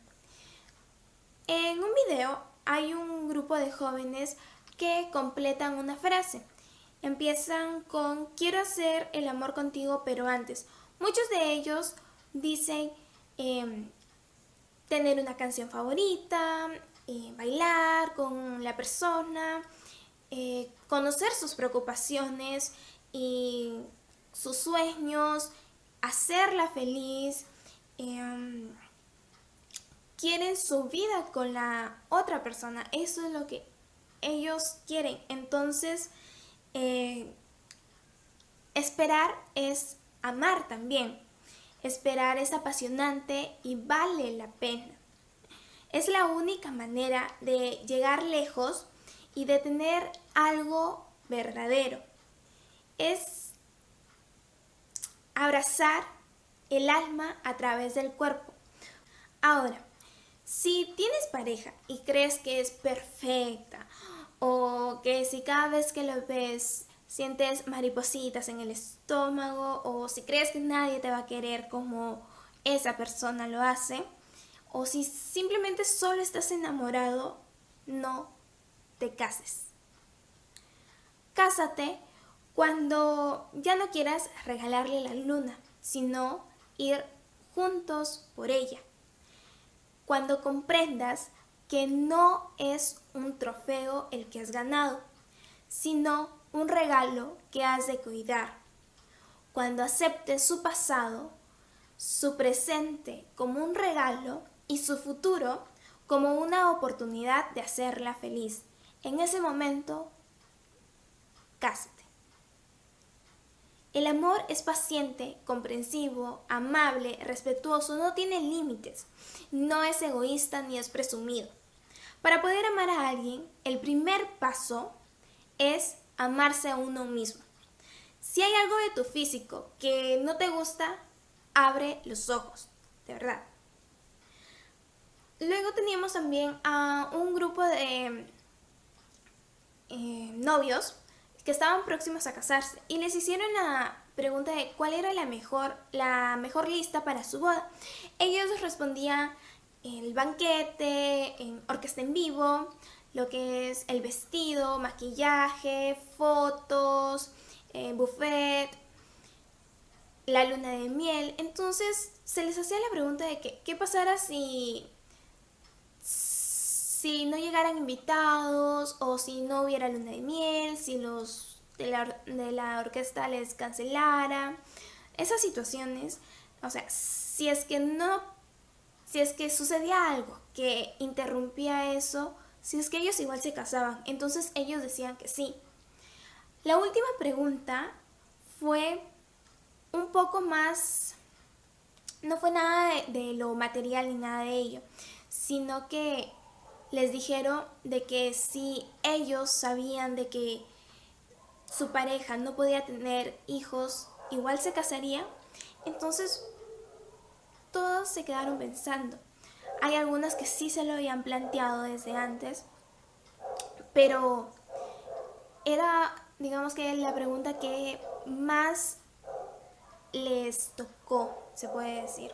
En un video hay un grupo de jóvenes que completan una frase. Empiezan con quiero hacer el amor contigo pero antes. Muchos de ellos dicen tener una canción favorita, bailar con la persona, conocer sus preocupaciones y sus sueños, hacerla feliz, quieren su vida con la otra persona, eso es lo que ellos quieren. Entonces, esperar es amar también. Esperar es apasionante y vale la pena. Es la única manera de llegar lejos y de tener algo verdadero. Es abrazar el alma a través del cuerpo. Ahora, si tienes pareja y crees que es perfecta, o que si cada vez que lo ves sientes maripositas en el estómago, o si crees que nadie te va a querer como esa persona lo hace, o si simplemente solo estás enamorado, no te cases. Cásate cuando ya no quieras regalarle la luna, sino ir juntos por ella. Cuando comprendas que no es un trofeo el que has ganado, sino un regalo que has de cuidar. Cuando aceptes su pasado, su presente como un regalo y su futuro como una oportunidad de hacerla feliz. En ese momento, cásate. El amor es paciente, comprensivo, amable, respetuoso, no tiene límites, no es egoísta ni es presumido. Para poder amar a alguien, el primer paso es amarse a uno mismo. Si hay algo de tu físico que no te gusta, abre los ojos, de verdad. Luego teníamos también a un grupo de novios que estaban próximos a casarse y les hicieron la pregunta de cuál era la mejor lista para su boda. Ellos respondían el banquete, orquesta en vivo, lo que es el vestido, maquillaje, fotos, buffet, la luna de miel. Entonces se les hacía la pregunta de que, qué pasara si no llegaran invitados o si no hubiera luna de miel, si los de la orquesta les cancelara. Esas situaciones, o sea, si es que sucedía algo que interrumpía eso, si es que ellos igual se casaban, entonces ellos decían que sí. La última pregunta fue un poco más, no fue nada de lo material ni nada de ello, sino que les dijeron de que si ellos sabían de que su pareja no podía tener hijos, igual se casaría. Entonces todos se quedaron pensando. Hay algunas que sí se lo habían planteado desde antes, pero era, digamos que la pregunta que más les tocó, se puede decir.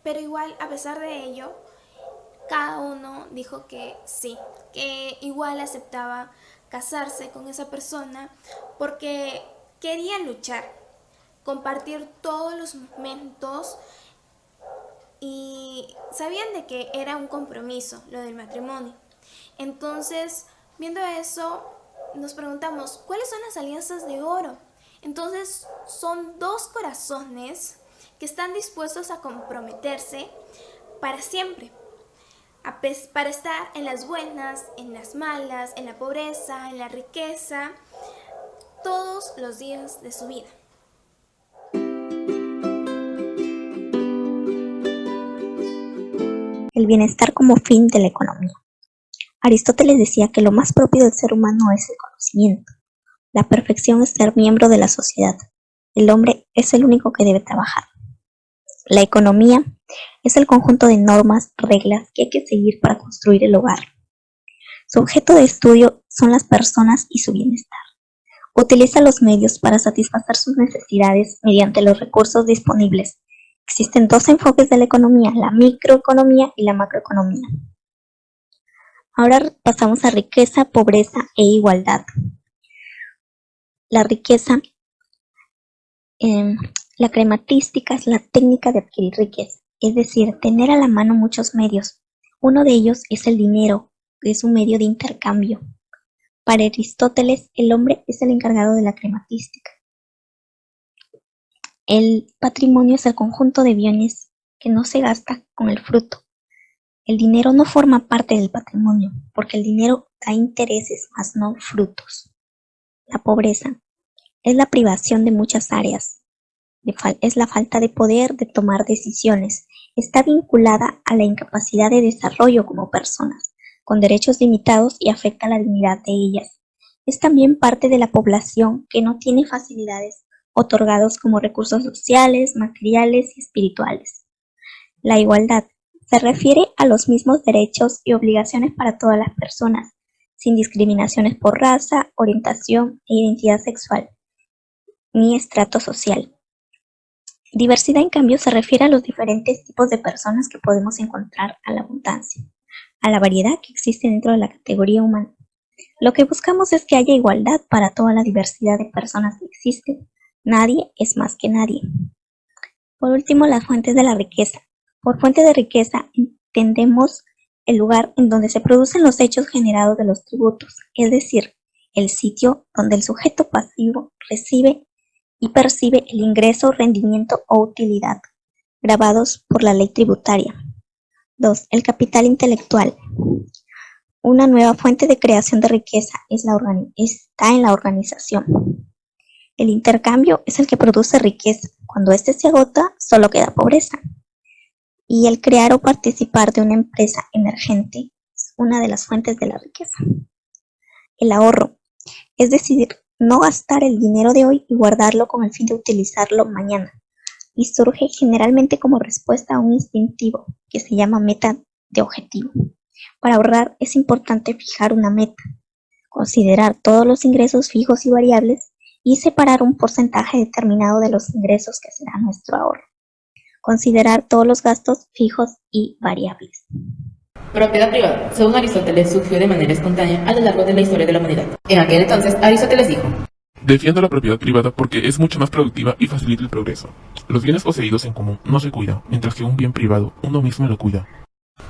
Pero igual, a pesar de ello, cada uno dijo que sí, que igual aceptaba casarse con esa persona porque querían luchar, compartir todos los momentos y sabían de que era un compromiso lo del matrimonio. Entonces, viendo eso, nos preguntamos, ¿cuáles son las alianzas de oro? Entonces, son dos corazones que están dispuestos a comprometerse para siempre, para estar en las buenas, en las malas, en la pobreza, en la riqueza, todos los días de su vida. el bienestar como fin de la economía. Aristóteles decía que lo más propio del ser humano es el conocimiento. La perfección es ser miembro de la sociedad. El hombre es el único que debe trabajar. La economía es el conjunto de normas, reglas que hay que seguir para construir el hogar. Su objeto de estudio son las personas y su bienestar. Utiliza los medios para satisfacer sus necesidades mediante los recursos disponibles. Existen dos enfoques de la economía, la microeconomía y la macroeconomía. Ahora pasamos a riqueza, pobreza e igualdad. La riqueza, la crematística es la técnica de adquirir riqueza, es decir, tener a la mano muchos medios. Uno de ellos es el dinero, que es un medio de intercambio. Para Aristóteles, el hombre es el encargado de la crematística. El patrimonio es el conjunto de bienes que no se gasta con el fruto. El dinero no forma parte del patrimonio, porque el dinero da intereses, mas no frutos. La pobreza es la privación de muchas áreas, es la falta de poder de tomar decisiones. Está vinculada a la incapacidad de desarrollo como personas, con derechos limitados y afecta la dignidad de ellas. Es también parte de la población que no tiene facilidades otorgados como recursos sociales, materiales y espirituales. La igualdad se refiere a los mismos derechos y obligaciones para todas las personas, sin discriminaciones por raza, orientación e identidad sexual, ni estrato social. Diversidad, en cambio, se refiere a los diferentes tipos de personas que podemos encontrar a la abundancia, a la variedad que existe dentro de la categoría humana. Lo que buscamos es que haya igualdad para toda la diversidad de personas que existen. Nadie es más que nadie. Por último, las fuentes de la riqueza. Por fuente de riqueza entendemos el lugar en donde se producen los hechos generados de los tributos, es decir, el sitio donde el sujeto pasivo recibe y percibe el ingreso, rendimiento o utilidad, grabados por la ley tributaria. 2. El capital intelectual. Una nueva fuente de creación de riqueza está en la organización. El intercambio es el que produce riqueza. Cuando éste se agota, solo queda pobreza. Y el crear o participar de una empresa emergente es una de las fuentes de la riqueza. El ahorro, es decir, no gastar el dinero de hoy y guardarlo con el fin de utilizarlo mañana. Y surge generalmente como respuesta a un instintivo que se llama meta de objetivo. Para ahorrar es importante fijar una meta, considerar todos los ingresos fijos y variables y separar un porcentaje determinado de los ingresos que será nuestro ahorro. Considerar todos los gastos fijos y variables. Propiedad privada, según Aristóteles, surgió de manera espontánea a lo largo de la historia de la humanidad. En aquel entonces, Aristóteles dijo: Defiendo la propiedad privada porque es mucho más productiva y facilita el progreso. Los bienes poseídos en común no se cuidan, mientras que un bien privado uno mismo lo cuida.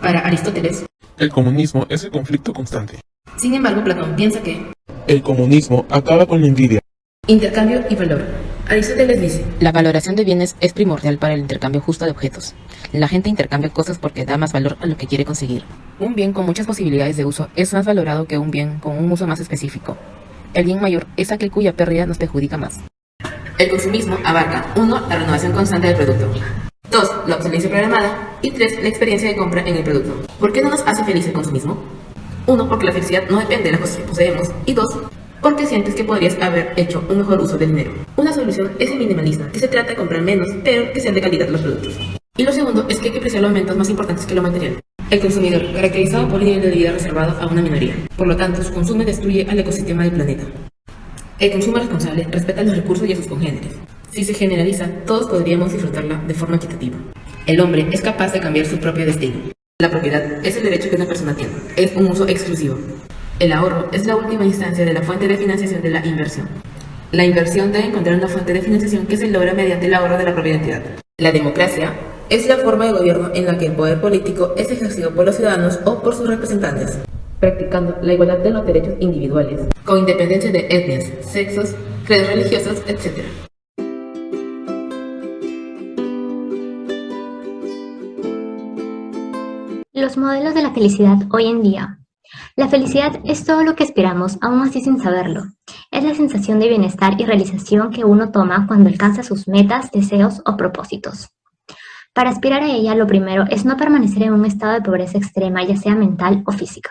Para Aristóteles, el comunismo es el conflicto constante. Sin embargo, Platón piensa que el comunismo acaba con la envidia. Intercambio y valor. Aristóteles dice: la valoración de bienes es primordial para el intercambio justo de objetos. La gente intercambia cosas porque da más valor a lo que quiere conseguir. Un bien con muchas posibilidades de uso es más valorado que un bien con un uso más específico. El bien mayor es aquel cuya pérdida nos perjudica más. El consumismo abarca 1. La renovación constante del producto, 2. La obsolescencia programada y 3. La experiencia de compra en el producto. ¿Por qué no nos hace feliz el consumismo? 1. Porque la felicidad no depende de las cosas que poseemos, y 2. Porque sientes que podrías haber hecho un mejor uso del dinero. Una solución es el minimalismo, que se trata de comprar menos, pero que sean de calidad los productos. Y lo segundo es que hay que apreciar los elementos más importantes que lo material. El consumidor, caracterizado por un nivel de vida reservado a una minoría. Por lo tanto, su consumo destruye al ecosistema del planeta. El consumo responsable respeta los recursos y a sus congéneres. Si se generaliza, todos podríamos disfrutarla de forma equitativa. El hombre es capaz de cambiar su propio destino. La propiedad es el derecho que una persona tiene. Es un uso exclusivo. El ahorro es la última instancia de la fuente de financiación de la inversión. La inversión debe encontrar una fuente de financiación que se logra mediante el ahorro de la propia entidad. La democracia es la forma de gobierno en la que el poder político es ejercido por los ciudadanos o por sus representantes, practicando la igualdad de los derechos individuales, con independencia de etnias, sexos, credos religiosos, etc. Los modelos de la felicidad hoy en día. La felicidad es todo lo que esperamos, aún así sin saberlo. Es la sensación de bienestar y realización que uno toma cuando alcanza sus metas, deseos o propósitos. Para aspirar a ella, lo primero es no permanecer en un estado de pobreza extrema, ya sea mental o física.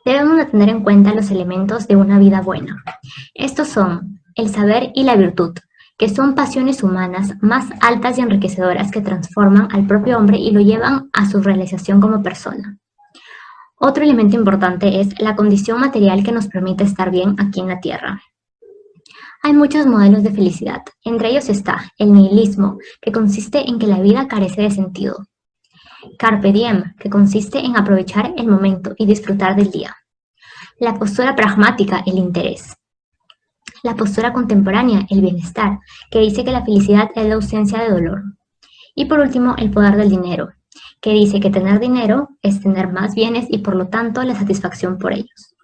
Debemos de tener en cuenta los elementos de una vida buena. Estos son el saber y la virtud, que son pasiones humanas más altas y enriquecedoras que transforman al propio hombre y lo llevan a su realización como persona. Otro elemento importante es la condición material que nos permite estar bien aquí en la Tierra. Hay muchos modelos de felicidad, entre ellos está el nihilismo, que consiste en que la vida carece de sentido. Carpe diem, que consiste en aprovechar el momento y disfrutar del día. La postura pragmática, el interés. La postura contemporánea, el bienestar, que dice que la felicidad es la ausencia de dolor. Y por último, el poder del dinero, que dice que tener dinero es tener más bienes y por lo tanto la satisfacción por ellos.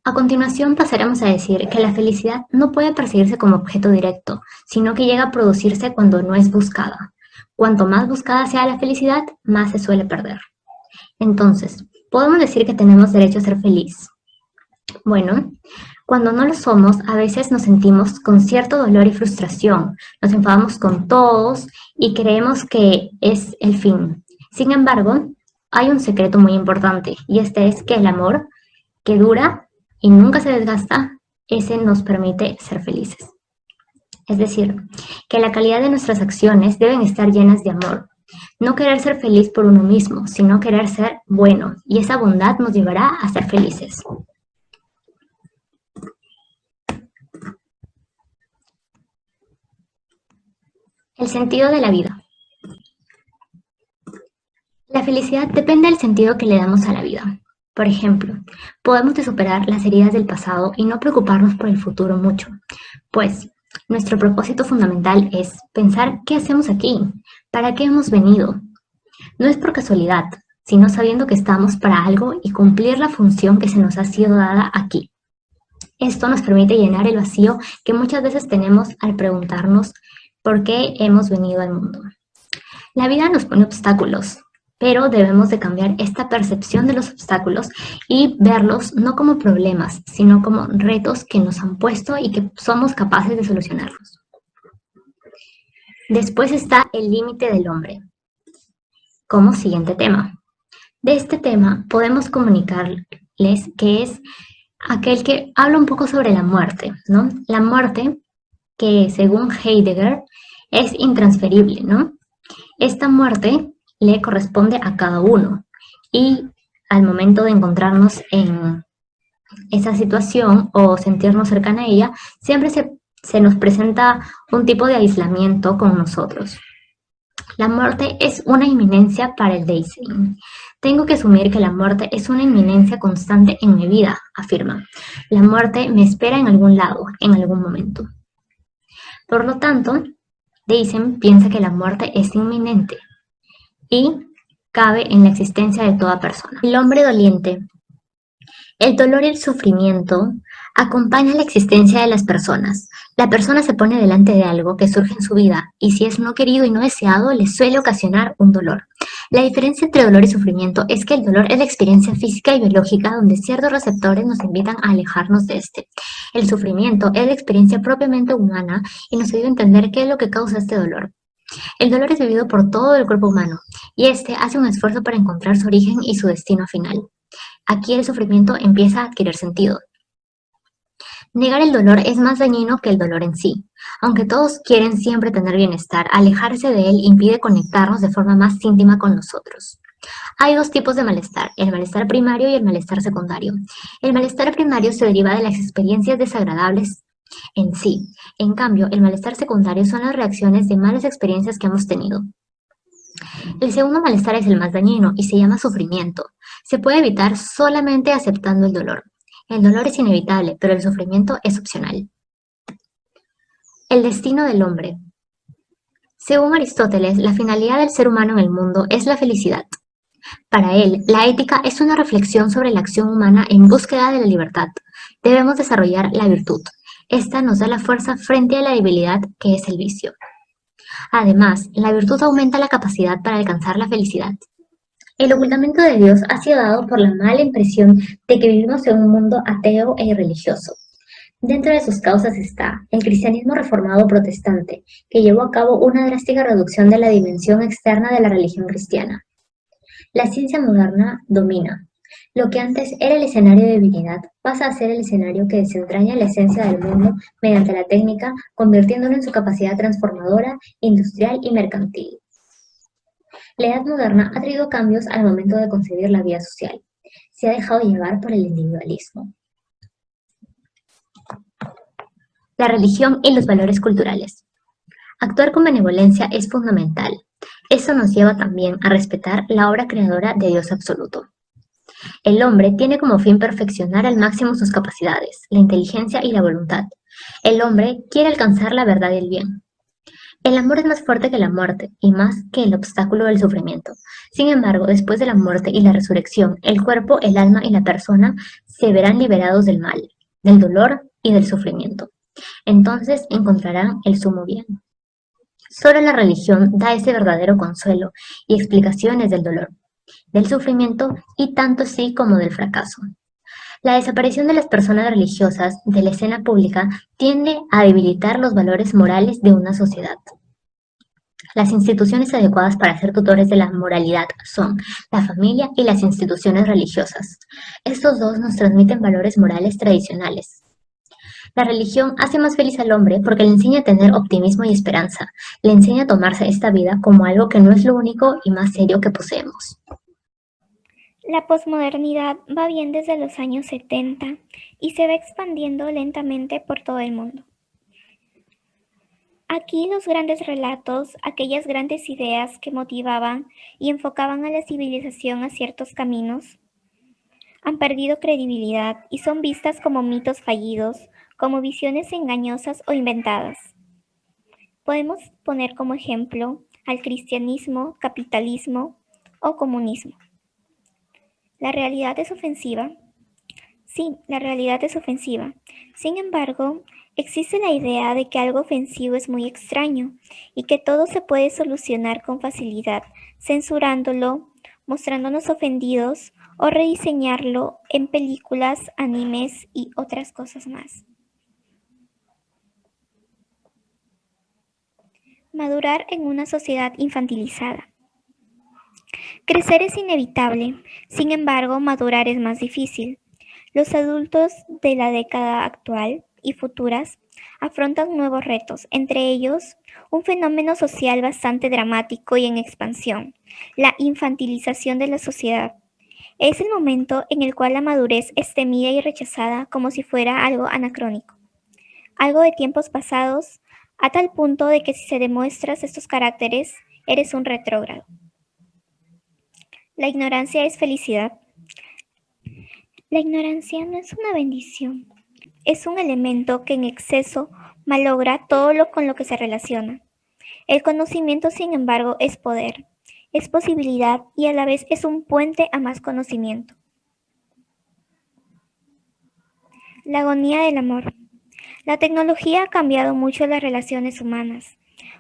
A continuación pasaremos a decir que la felicidad no puede perseguirse como objeto directo, sino que llega a producirse cuando no es buscada. Cuanto más buscada sea la felicidad, más se suele perder. Entonces, ¿podemos decir que tenemos derecho a ser feliz? Bueno, cuando no lo somos, a veces nos sentimos con cierto dolor y frustración, nos enfadamos con todos y creemos que es el fin. Sin embargo, hay un secreto muy importante y este es que el amor, que dura y nunca se desgasta, ese nos permite ser felices. Es decir, que la calidad de nuestras acciones deben estar llenas de amor. No querer ser feliz por uno mismo, sino querer ser bueno, y esa bondad nos llevará a ser felices. El sentido de la vida. La felicidad depende del sentido que le damos a la vida. Por ejemplo, podemos superar las heridas del pasado y no preocuparnos por el futuro mucho, pues nuestro propósito fundamental es pensar qué hacemos aquí, para qué hemos venido. No es por casualidad, sino sabiendo que estamos para algo y cumplir la función que se nos ha sido dada aquí. Esto nos permite llenar el vacío que muchas veces tenemos al preguntarnos por qué hemos venido al mundo. La vida nos pone obstáculos, pero debemos de cambiar esta percepción de los obstáculos y verlos no como problemas, sino como retos que nos han puesto y que somos capaces de solucionarlos. Después está el límite del hombre, como siguiente tema. De este tema podemos comunicarles que es aquel que habla un poco sobre la muerte, ¿no? La muerte, que según Heidegger es intransferible, ¿no? Esta muerte le corresponde a cada uno y al momento de encontrarnos en esa situación o sentirnos cercana a ella, siempre se nos presenta un tipo de aislamiento con nosotros. La muerte es una inminencia para el Dasein. Tengo que asumir que la muerte es una inminencia constante en mi vida, afirma. La muerte me espera en algún lado, en algún momento. Por lo tanto, Dasein piensa que la muerte es inminente y cabe en la existencia de toda persona. El hombre doliente. El dolor y el sufrimiento acompañan la existencia de las personas. La persona se pone delante de algo que surge en su vida y si es no querido y no deseado, le suele ocasionar un dolor. La diferencia entre dolor y sufrimiento es que el dolor es la experiencia física y biológica donde ciertos receptores nos invitan a alejarnos de este. El sufrimiento es la experiencia propiamente humana y nos ayuda a entender qué es lo que causa este dolor. El dolor es vivido por todo el cuerpo humano y este hace un esfuerzo para encontrar su origen y su destino final. Aquí el sufrimiento empieza a adquirir sentido. Negar el dolor es más dañino que el dolor en sí. Aunque todos quieren siempre tener bienestar, alejarse de él impide conectarnos de forma más íntima con nosotros. Hay dos tipos de malestar, el malestar primario y el malestar secundario. El malestar primario se deriva de las experiencias desagradables en sí. En cambio, el malestar secundario son las reacciones de malas experiencias que hemos tenido. El segundo malestar es el más dañino y se llama sufrimiento. Se puede evitar solamente aceptando el dolor. El dolor es inevitable, pero el sufrimiento es opcional. El destino del hombre. Según Aristóteles, la finalidad del ser humano en el mundo es la felicidad. Para él, la ética es una reflexión sobre la acción humana en búsqueda de la libertad. Debemos desarrollar la virtud. Esta nos da la fuerza frente a la debilidad que es el vicio. Además, la virtud aumenta la capacidad para alcanzar la felicidad. El ocultamiento de Dios ha sido dado por la mala impresión de que vivimos en un mundo ateo e irreligioso. Dentro de sus causas está el cristianismo reformado protestante, que llevó a cabo una drástica reducción de la dimensión externa de la religión cristiana. La ciencia moderna domina. Lo que antes era el escenario de divinidad pasa a ser el escenario que desentraña la esencia del mundo mediante la técnica, convirtiéndolo en su capacidad transformadora, industrial y mercantil. La edad moderna ha traído cambios al momento de concebir la vida social. Se ha dejado llevar por el individualismo. La religión y los valores culturales. Actuar con benevolencia es fundamental. Eso nos lleva también a respetar la obra creadora de Dios absoluto. El hombre tiene como fin perfeccionar al máximo sus capacidades, la inteligencia y la voluntad. El hombre quiere alcanzar la verdad y el bien. El amor es más fuerte que la muerte y más que el obstáculo del sufrimiento. Sin embargo, después de la muerte y la resurrección, el cuerpo, el alma y la persona se verán liberados del mal, del dolor y del sufrimiento. Entonces encontrarán el sumo bien. Solo la religión da ese verdadero consuelo y explicaciones del dolor, del sufrimiento y tanto sí como del fracaso. La desaparición de las personas religiosas de la escena pública tiende a debilitar los valores morales de una sociedad. Las instituciones adecuadas para ser tutores de la moralidad son la familia y las instituciones religiosas. Estos dos nos transmiten valores morales tradicionales. La religión hace más feliz al hombre porque le enseña a tener optimismo y esperanza. Le enseña a tomarse esta vida como algo que no es lo único y más serio que poseemos. La posmodernidad va bien desde los años 70 y se va expandiendo lentamente por todo el mundo. Aquí los grandes relatos, aquellas grandes ideas que motivaban y enfocaban a la civilización a ciertos caminos, han perdido credibilidad y son vistas como mitos fallidos, como visiones engañosas o inventadas. Podemos poner como ejemplo al cristianismo, capitalismo o comunismo. ¿La realidad es ofensiva? Sí, la realidad es ofensiva. Sin embargo, existe la idea de que algo ofensivo es muy extraño y que todo se puede solucionar con facilidad, censurándolo, mostrándonos ofendidos o rediseñarlo en películas, animes y otras cosas más. Madurar en una sociedad infantilizada. Crecer es inevitable, sin embargo, madurar es más difícil. Los adultos de la década actual y futuras afrontan nuevos retos, entre ellos un fenómeno social bastante dramático y en expansión, la infantilización de la sociedad. Es el momento en el cual la madurez es temida y rechazada como si fuera algo anacrónico, algo de tiempos pasados, a tal punto de que si se demuestras estos caracteres, eres un retrógrado. La ignorancia es felicidad. La ignorancia no es una bendición, es un elemento que en exceso malogra todo lo con lo que se relaciona. El conocimiento, sin embargo, es poder, es posibilidad y a la vez es un puente a más conocimiento. La agonía del amor. La tecnología ha cambiado mucho las relaciones humanas,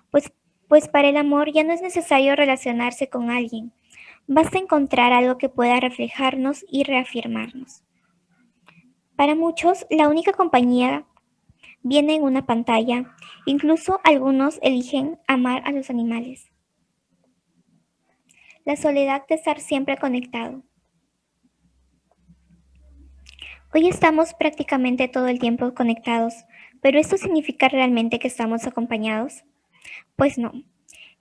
pues para el amor ya no es necesario relacionarse con alguien. Basta encontrar algo que pueda reflejarnos y reafirmarnos. Para muchos, la única compañía viene en una pantalla. Incluso algunos eligen amar a los animales. La soledad de estar siempre conectado. Hoy estamos prácticamente todo el tiempo conectados, pero ¿esto significa realmente que estamos acompañados? Pues no.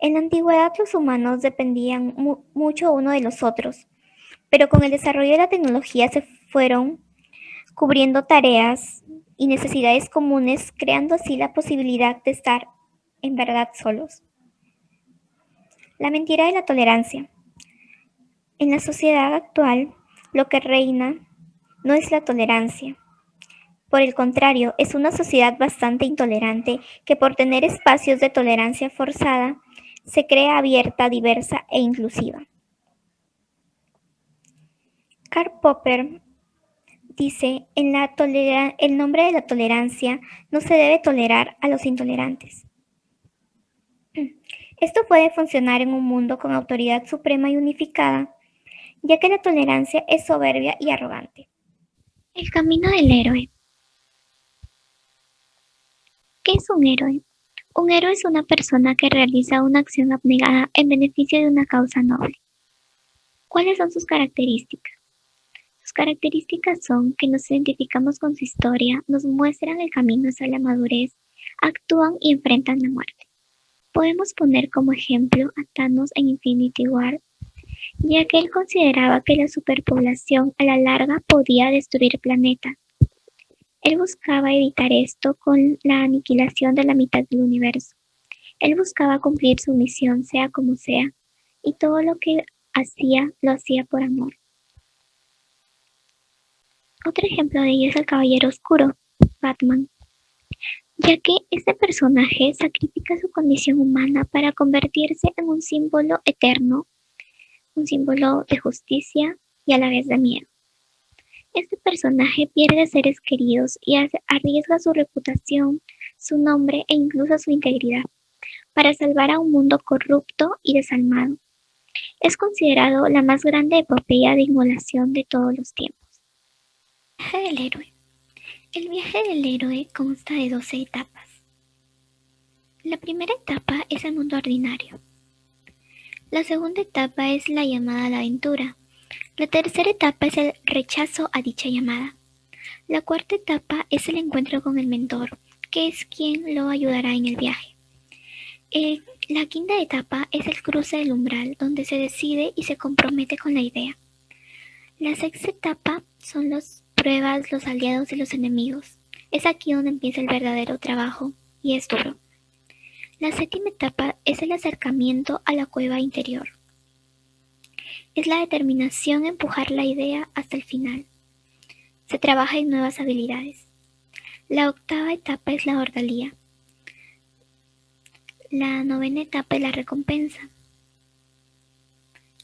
En la antigüedad los humanos dependían mucho uno de los otros, pero con el desarrollo de la tecnología se fueron cubriendo tareas y necesidades comunes, creando así la posibilidad de estar en verdad solos. La mentira de la tolerancia. En la sociedad actual, lo que reina no es la tolerancia. Por el contrario, es una sociedad bastante intolerante que por tener espacios de tolerancia forzada, se crea abierta, diversa e inclusiva. Karl Popper dice, el nombre de la tolerancia no se debe tolerar a los intolerantes. Esto puede funcionar en un mundo con autoridad suprema y unificada, ya que la tolerancia es soberbia y arrogante. El camino del héroe. ¿Qué es un héroe? Un héroe es una persona que realiza una acción abnegada en beneficio de una causa noble. ¿Cuáles son sus características? Sus características son que nos identificamos con su historia, nos muestran el camino hacia la madurez, actúan y enfrentan la muerte. Podemos poner como ejemplo a Thanos en Infinity War, ya que él consideraba que la superpoblación a la larga podía destruir planetas. Él buscaba evitar esto con la aniquilación de la mitad del universo. Él buscaba cumplir su misión sea como sea, y todo lo que hacía, lo hacía por amor. Otro ejemplo de ello es el Caballero Oscuro, Batman, ya que este personaje sacrifica su condición humana para convertirse en un símbolo eterno, un símbolo de justicia y a la vez de miedo. Este personaje pierde seres queridos y arriesga su reputación, su nombre e incluso su integridad para salvar a un mundo corrupto y desalmado. Es considerado la más grande epopeya de inmolación de todos los tiempos. Viaje del héroe. El viaje del héroe consta de 12 etapas. La primera etapa es el mundo ordinario. La segunda etapa es la llamada a la aventura. La tercera etapa es el rechazo a dicha llamada. La cuarta etapa es el encuentro con el mentor, que es quien lo ayudará en el viaje. La quinta etapa es el cruce del umbral, donde se decide y se compromete con la idea. La sexta etapa son las pruebas, los aliados y los enemigos. Es aquí donde empieza el verdadero trabajo, y es duro. La séptima etapa es el acercamiento a la cueva interior. Es la determinación en empujar la idea hasta el final. Se trabaja en nuevas habilidades. La octava etapa es la ordalía. La novena etapa es la recompensa.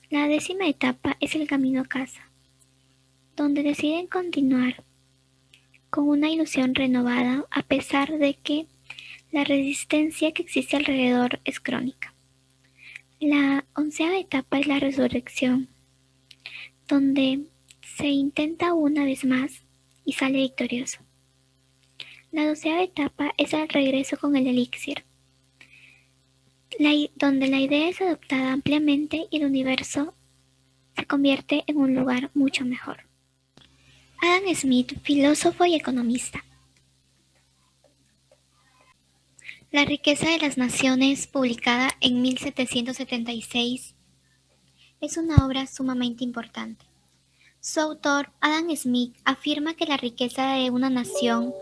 La 10ª etapa es el camino a casa, donde deciden continuar con una ilusión renovada a pesar de que la resistencia que existe alrededor es crónica. La 11ª etapa es la resurrección, donde se intenta una vez más y sale victorioso. La 12ª etapa es el regreso con el elixir, donde la idea es adoptada ampliamente y el universo se convierte en un lugar mucho mejor. Adam Smith, filósofo y economista. La riqueza de las naciones, publicada en 1776, es una obra sumamente importante. Su autor, Adam Smith, afirma que la riqueza de una nación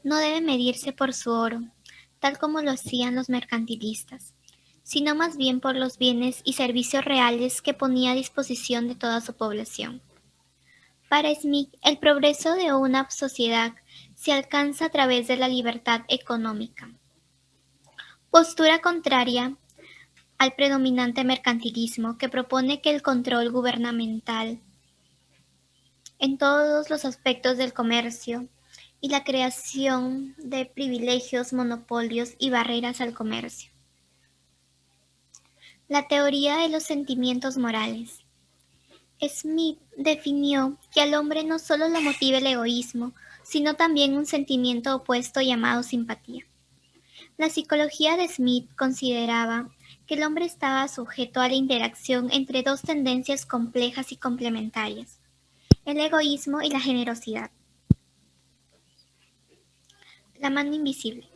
no debe medirse por su oro, tal como lo hacían los mercantilistas, sino más bien por los bienes y servicios reales que ponía a disposición de toda su población. Para Smith, el progreso de una sociedad se alcanza a través de la libertad económica, postura contraria al predominante mercantilismo que propone que el control gubernamental en todos los aspectos del comercio y la creación de privilegios, monopolios y barreras al comercio. La teoría de los sentimientos morales. Smith definió que al hombre no solo lo motiva el egoísmo, sino también un sentimiento opuesto llamado simpatía. La psicología de Smith consideraba que el hombre estaba sujeto a la interacción entre dos tendencias complejas y complementarias, el egoísmo y la generosidad. La mano invisible.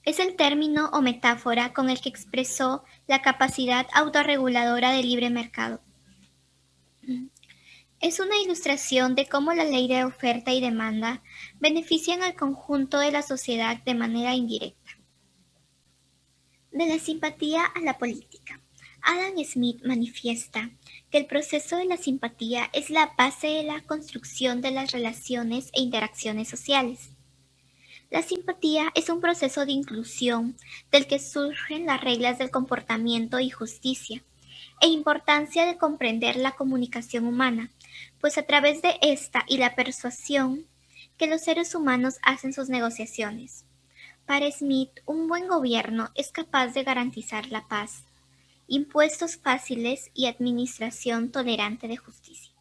Es el término o metáfora con el que expresó la capacidad autorreguladora del libre mercado. Es una ilustración de cómo la ley de oferta y demanda benefician al conjunto de la sociedad de manera indirecta. De la simpatía a la política. Adam Smith manifiesta que el proceso de la simpatía es la base de la construcción de las relaciones e interacciones sociales. La simpatía es un proceso de inclusión del que surgen las reglas del comportamiento y justicia, e importancia de comprender la comunicación humana, pues a través de esta y la persuasión que los seres humanos hacen sus negociaciones. Para Smith, un buen gobierno es capaz de garantizar la paz, impuestos fáciles y administración tolerante de justicia.